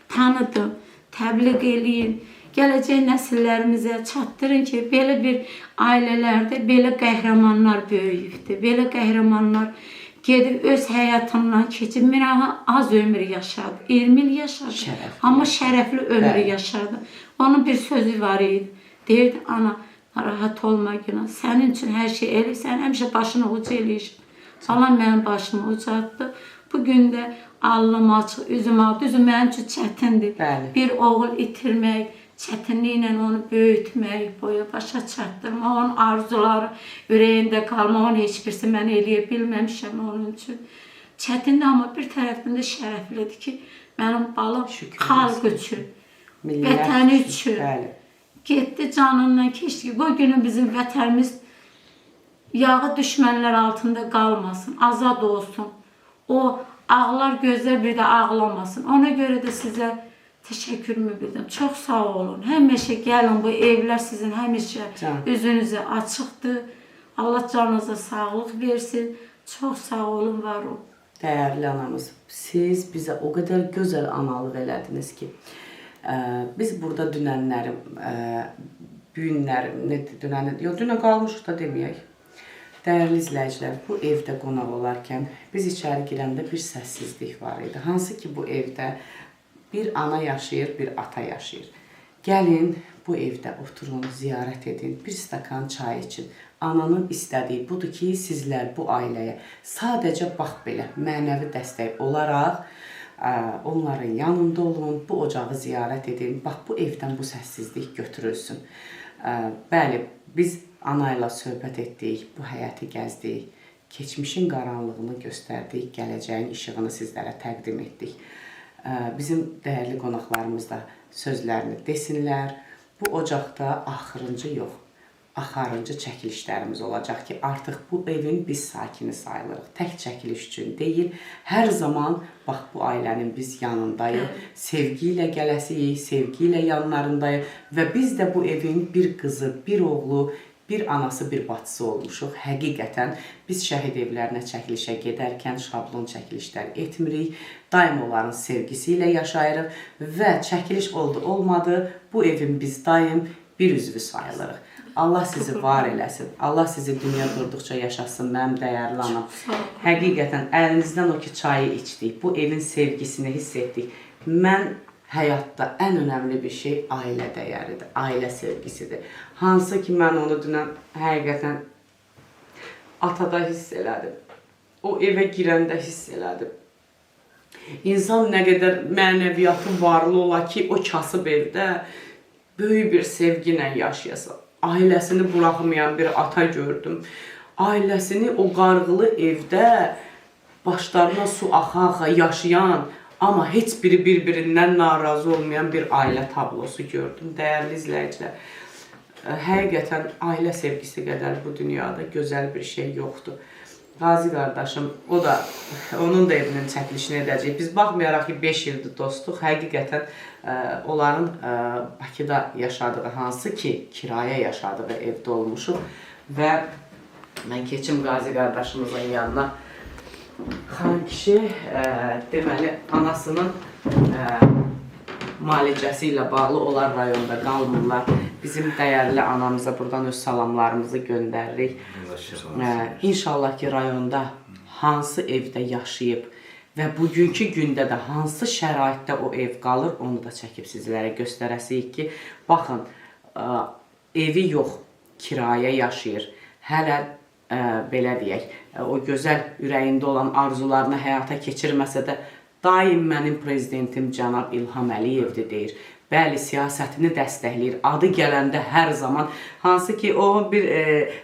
tanıdın, təbliğ eləyin. Gələcək nəsillərimizə çatdırın ki, belə bir ailələrdə belə qəhrəmanlar böyüyübdür. Belə qəhrəmanlar gedib öz həyatından keçib. Mirağa az ömür yaşadı, 20 il yaşadı. Amma şərəfli ömrü yaşadı. Onun bir sözü var idi. Deyirdi, ana, narahat olma günah. Sənin üçün hər şey eləyir, sən həmişə başını uca eləyirsən. Allah mənim başımı ucatdı. Bugün də alnım açıq, üzüm açıq. Düzü mənim üçün çətindir. Bir oğul itirmək, çətinliklə onu böyütmək, boya başa çatdırmaq, onun arzuları ürəyində qalmaq, onun heç birisi mən eləyə bilməmişəm onun üçün. Çətindir, amma bir tərəfdən də şərəflidir ki, mənim balam xalq üçün, vətəni üçün getdi, canından keçdi. Bu günü bizim vətənimiz yağı düşmənlər altında qalmasın, azad olsun. O ağlar gözlər bir də ağlamasın. Ona görə də sizə təşəkkürümü bildim. Çox sağ olun. Həmişə gəlin, bu evlər sizin həmişə üzünüzə açıqdır. Allah canınıza sağlıq versin. Çox sağ olun, var olun. Dəyərli anamız, siz bizə o qədər gözəl analıq elədiniz ki, biz burada dünənlərim, büyünlərim, dünə qalmışıq da deməyək. Dəyərli izləyicilər, bu evdə qonaq olarkən biz içəri girəndə bir səssizlik var idi. Hansı ki, bu evdə bir ana yaşayır, bir ata yaşayır. Gəlin, bu evdə oturun, ziyarət edin, bir stakan çay için. Ananın istədiyi budur ki, sizlər bu ailəyə sadəcə bax belə mənəvi dəstək olaraq onların yanında olun, bu ocağı ziyarət edin. Bax, bu evdən bu səssizlik götürülsün. Bəli, biz ana ilə söhbət etdik, bu həyəti gəzdik, keçmişin qaranlığını göstərdik, gələcəyin işığını sizlərə təqdim etdik. Bizim dəyərli qonaqlarımız da sözlərini desinlər. Bu ocaqda axırıncı yox, axarıncı çəkilişlərimiz olacaq ki, artıq bu evin biz sakini sayılırıq. Tək çəkiliş üçün deyil, hər zaman bax bu ailənin biz yanındayıq, sevgi ilə gələsiyik, sevgi ilə yanlarındayıq və biz də bu evin bir qızı, bir oğlu, bir anası, bir bacısı olmuşuq. Həqiqətən biz şəhid evlərinə çəkilişə gedərkən şablon çəkilişlər etmirik. Daim onların sevgisi ilə yaşayırıq və çəkiliş oldu-olmadı, bu evin biz daim bir üzvü sayılırıq. Allah sizi var eləsin. Allah sizi dünya durduqca yaşasın, mənim dəyərli anam. Həqiqətən əlinizdən o ki çayı içdik, bu evin sevgisini hiss etdik. Mən həyatda ən önəmli bir şey ailə dəyəridir, ailə sevgisidir. Hansı ki, mən onu dünən həqiqətən atada hiss elədim. O evə girəndə hiss elədim. İnsan nə qədər mənəviyyatı varlı ola ki, o kasıb evdə böyük bir sevgi ilə yaşayasın. Ailəsini buraxmayan bir ata gördüm. Ailəsini o qarğılı evdə başlarına su axa-axa yaşayan, amma heç biri bir-birindən narazı olmayan bir ailə tablosu gördüm. Dəyərli izləyicilər, həqiqətən ailə sevgisi qədər bu dünyada gözəl bir şey yoxdur. Qazi qardaşım, onun da evinin çəkilişini edəcək. Biz baxmayaraq ki, 5 ildir dostuq, həqiqətən onların Bakıda yaşadığı, hansı ki, kirayə yaşadığı evdə olmuşuq və mən keçim Qazi qardaşımızın yanına. Xanım kişi deməli anasının müalicəsi ilə bağlı onlar rayonda qalmırlar. Bizim dəyərli anamıza buradan öz salamlarımızı göndəririk. İnşallah ki, rayonda hansı evdə yaşayıb və bugünkü gündə də hansı şəraitdə o ev qalır, onu da çəkib sizlərə göstərəsiyik ki, baxın, evi yox, kirayə yaşayır. Hələ belə deyək, o gözəl ürəyində olan arzularını həyata keçirməsə də daim mənim prezidentim cənab İlham Əliyevdir deyir. Bəli, siyasətini dəstəkləyir. Adı gələndə hər zaman, hansı ki o bir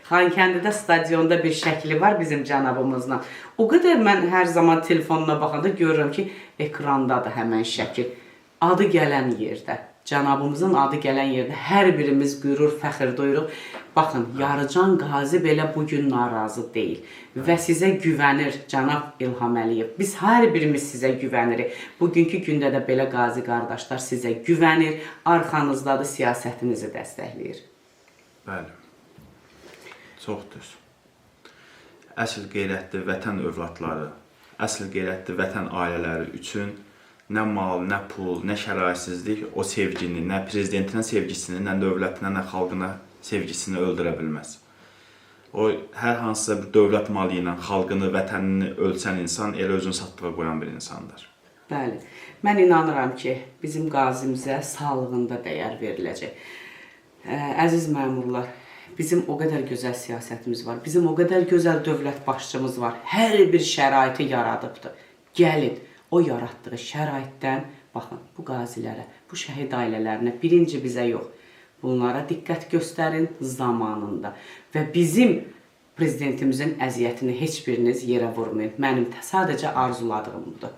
Xankəndidə stadionda bir şəkli var bizim cənabımızla. O qədər mən hər zaman telefonuna baxanda görürəm ki, ekrandadır həmən şəkil. Adı gələn yerdə, cənabımızın adı gələn yerdə hər birimiz qürur, fəxr duyuruq. Baxın, Yarıcan Qazi belə bugün narazı deyil və sizə güvənir cənab İlham Əliyev. Biz hər birimiz sizə güvənirik. Bugünkü gündə də belə qazi qardaşlar sizə güvənir, arxanızdadır, siyasətinizi dəstəkləyir. Bəli, çox düz. Əsl qeyrətli vətən övladları, əsl qeyrətli vətən ailələri üçün nə mal, nə pul, nə şəraitsizlik o sevgini, nə prezidentinə sevgisini, nə dövlətinə, nə xalqına sevgisini öldürə bilməz. O, hər hansısa bir dövlət malı ilə xalqını, vətənini ölçən insan elə özünü satdığa qoyan bir insandır. Bəli, mən inanıram ki, bizim qazimizə sağlığında dəyər veriləcək. Əziz məmurlar, bizim o qədər gözəl siyasətimiz var, bizim o qədər gözəl dövlət başçımız var, hər bir şəraiti yaradıbdır. Gəlin, o yaratdığı şəraitdən, baxın, bu qazilərə, bu şəhid ailələrinə, birinci bizə yox, bunlara diqqət göstərin zamanında və bizim prezidentimizin əziyyətini heç biriniz yerə vurmayın. Mənim sadəcə arzuladığım budur.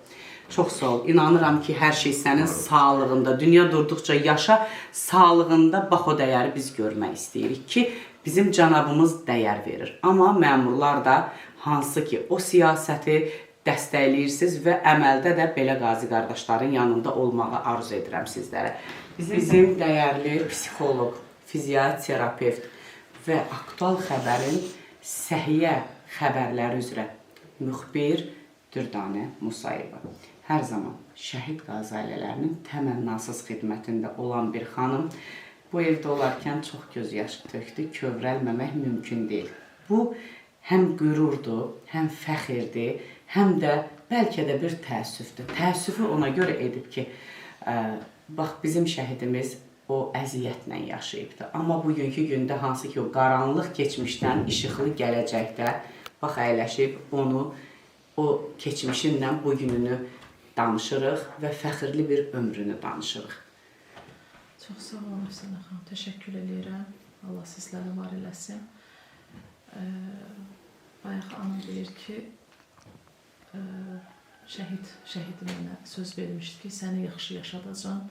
Çox sağ ol. İnanıram ki, hər şey sənin sağlığında, dünya durduqca yaşa, sağlığında bax o dəyəri biz görmək istəyirik ki, bizim cənabımız dəyər verir. Amma məmurlar da hansı ki, o siyasəti dəstəkləyirsiniz və əməldə də belə qazi qardaşların yanında olmağı arzu edirəm sizlərə. Bizim dəyərli psixoloq, fizioterapevt və aktual xəbərin səhiyyə xəbərləri üzrə müxbir Dürdanə Musayeva. Hər zaman şəhid qazi ailələrinin təmənnasız xidmətində olan bir xanım. Bu evdə olarkən çox göz yaşı tökdü, kövrəlməmək mümkün deyil. Bu həm qürurdur, həm fəxirdir, həm də bəlkə də bir təəssüfdür. Təəssüfü ona görə edib ki, bax, bizim şəhidimiz o əziyyətlə yaşayıbdır. Amma bugünkü gündə hansı ki, o qaranlıq keçmişdən işıqlı gələcəkdə bax, əyləşib onu, o keçmişinlə bugününü danışırıq və fəxirli bir ömrünü danışırıq. Çox sağ olun Əfsanə xanım, təşəkkür edirəm. Allah sizlərə var eləsin. Bayaq anam deyir ki, şəhid mənə söz vermişdi ki, səni yaxşı yaşadacam.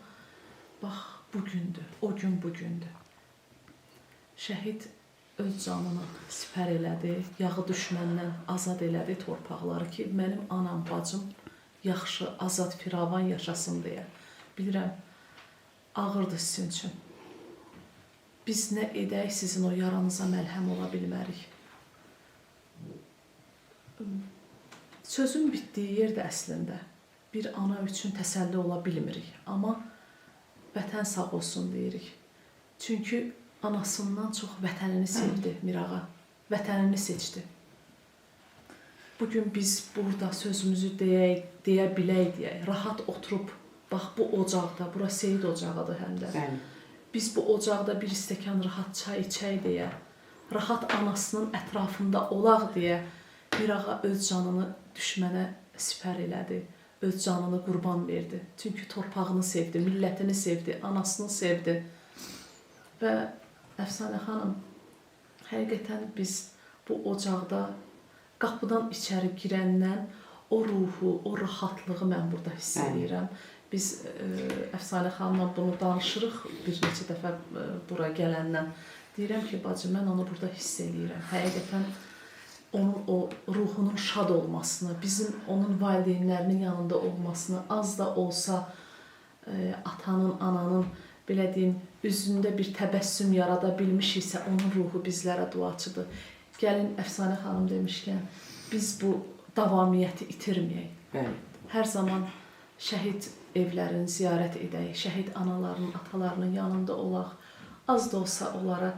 Bax, bugündür, o gün bugündür. Şəhid öz canını sipər elədi, yağı düşməndən azad elədi torpaqları ki, mənim anam, bacım yaxşı, azad, firavan yaşasın deyə. Bilirəm, ağırdır sizin üçün. Biz nə edək, sizin o yaranıza məlhəm ola bilmərik. Sözün bitdiyi yerdə əslində bir ana üçün təsəlli ola bilmirik. Amma vətən sağ olsun deyirik. Çünki anasından çox vətənini sevdi Mirağa. Vətənini seçdi. Bugün biz burada sözümüzü deyə bilək deyək. Rahat oturub, bax bu ocaqda, bura Seyid ocağıdır həm də. Biz bu ocaqda bir stəkan rahat çay içək deyə, rahat anasının ətrafında olaq deyə Mirağa öz canını düşmənə sipər elədi. Öz canını qurban verdi. Çünki torpağını sevdi, millətini sevdi, anasını sevdi. Və Əfsanə xanım, həqiqətən biz bu ocaqda qapıdan içəri girəndən o ruhu, o rahatlığı mən burada hiss edirəm. Biz Əfsanə xanımla bunu danışırıq bir neçə dəfə bura gələndən. Deyirəm ki, bacım, mən onu burada hiss edirəm. Həqiqətən onun o ruhunun şad olmasını, bizim onun valideynlərinin yanında olmasını, az da olsa atanın, ananın, belə deyim, üzündə bir təbəssüm yarada bilmişiksə, onun ruhu bizlərə duaçıdır. Gəlin, Əfsanə xanım demişkən, biz bu davamiyyəti itirməyək. Bəli. Hər zaman şəhid evlərini ziyarət edək, şəhid anaların, atalarının yanında olaq, az da olsa onlara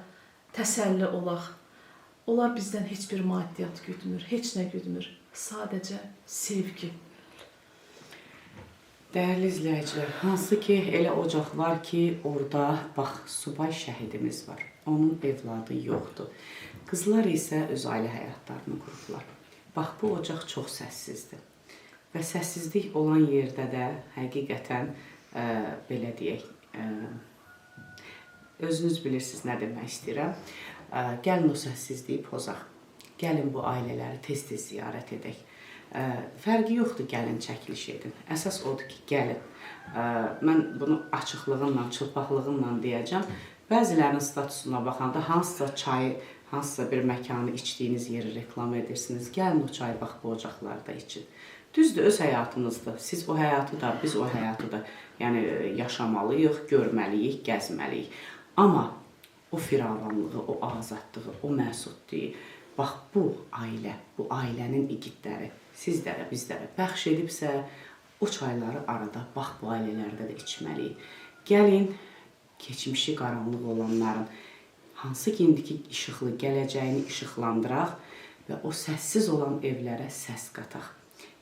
təsəlli olaq. Onlar bizdən heç bir maddiyyat güdmür, heç nə güdmür, sadəcə sevgi. Dəyərli izləyicilər, hansı ki elə ocaq var ki, orada bax subay şəhidimiz var. Onun evladı yoxdur. Qızlar isə öz ailə həyatlarını qurublar. Bax bu ocaq çox səssizdir. Və səssizlik olan yerdə də həqiqətən belə deyək, özünüz bilirsiniz nə demək istəyirəm. Gəlin o səssizliyi pozaq. Gəlin bu ailələri tez-tez ziyarət edək. Fərqi yoxdur, gəlin çəkiliş edin. Əsas odur ki, gəlin. Mən bunu açıqlığımla, çılpaqlığımla deyəcəm. Bəzilərinin statusuna baxanda hansısa çayı, hansısa bir məkanı içdiyiniz yeri reklam edirsiniz. Gəlin o çayı bax bu ocaqlarda için. Düzdür, öz həyatınızdır. Siz o həyatı da, biz o həyatı da yaşamalıyıq, görməliyik, gəzməliyik. Amma o firavanlığı, o azadlığı, o məsudluğu, bax bu ailə, bu ailənin igidləri sizlərə, bizlərə bəxş edibsə, o çayları arada, bax bu ailələrdə də içməliyik. Gəlin, keçmişi qaranlıq olanların hansı ki indiki işıqlı gələcəyini işıqlandıraq və o səssiz olan evlərə səs qataq,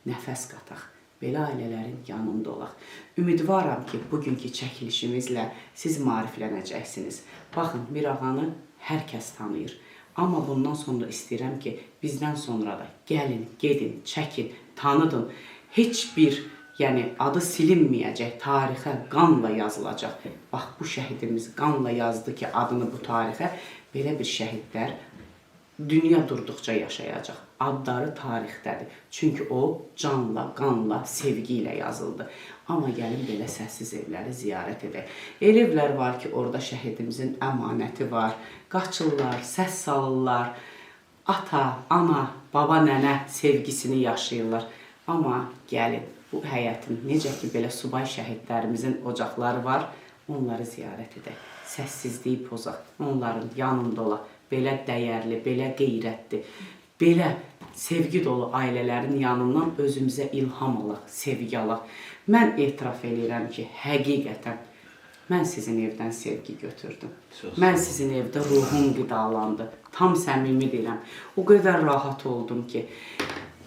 nəfəs qataq. Belə ailələrin yanında olaq. Ümidvaram ki, bugünkü çəkilişimizlə siz maariflənəcəksiniz. Baxın, Mirağanı hər kəs tanıyır. Amma bundan sonra istəyirəm ki, bizdən sonra da gəlin, gedin, çəkin, tanıdın. Heç bir adı silinməyəcək, tarixə qanla yazılacaq. Bax, bu şəhidimiz qanla yazdı ki, adını bu tarixə. Belə bir şəhidlər dünya durduqca yaşayacaq. Adları tarixdədir. Çünki o canla, qanla, sevgi ilə yazıldı. Amma gəlin belə səssiz evləri ziyarət edək. Elə evlər var ki, orada şəhidimizin əmanəti var. Qaçırlar, səs salırlar. Ata, ana, baba, nənə sevgisini yaşayırlar. Amma gəlin, bu həyətin, necə ki belə subay şəhidlərimizin ocaqları var, onları ziyarət edək. Səssizliyi pozaq, onların yanında olaq. Belə dəyərli, belə qeyrətli, belə sevgi dolu ailələrin yanından özümüzə ilham alaq, sevgi alaq. Mən etiraf edirəm ki, həqiqətən mən sizin evdən sevgi götürdüm. Mən sizin evdə ruhum qidalandı. Tam səmimi deyirəm. O qədər rahat oldum ki,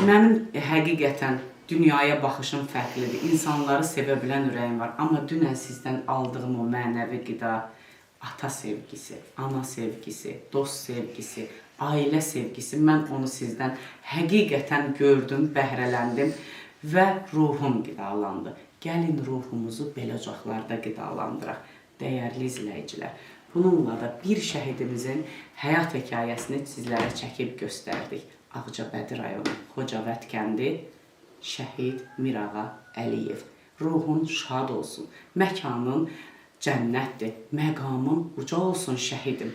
mənim həqiqətən dünyaya baxışım fərqlidir. İnsanları sevə bilən ürəyim var. Amma dünən sizdən aldığım o mənəvi qida, ata sevgisi, ana sevgisi, dost sevgisi, ailə sevgisi, mən onu sizdən həqiqətən gördüm, bəhrələndim və ruhum qidalandı. Gəlin ruhumuzu belə ocaqlarda qidalandıraq, dəyərli izləyicilər. Bununla da bir şəhidimizin həyat hekayəsini sizlərə çəkib göstərdik. Ağcabədi rayonu, Xocavənd kəndi, şəhid Mirağa Əliyev. Ruhun şad olsun, məkanın cənnətdir, məqamın uca olsun şəhidim.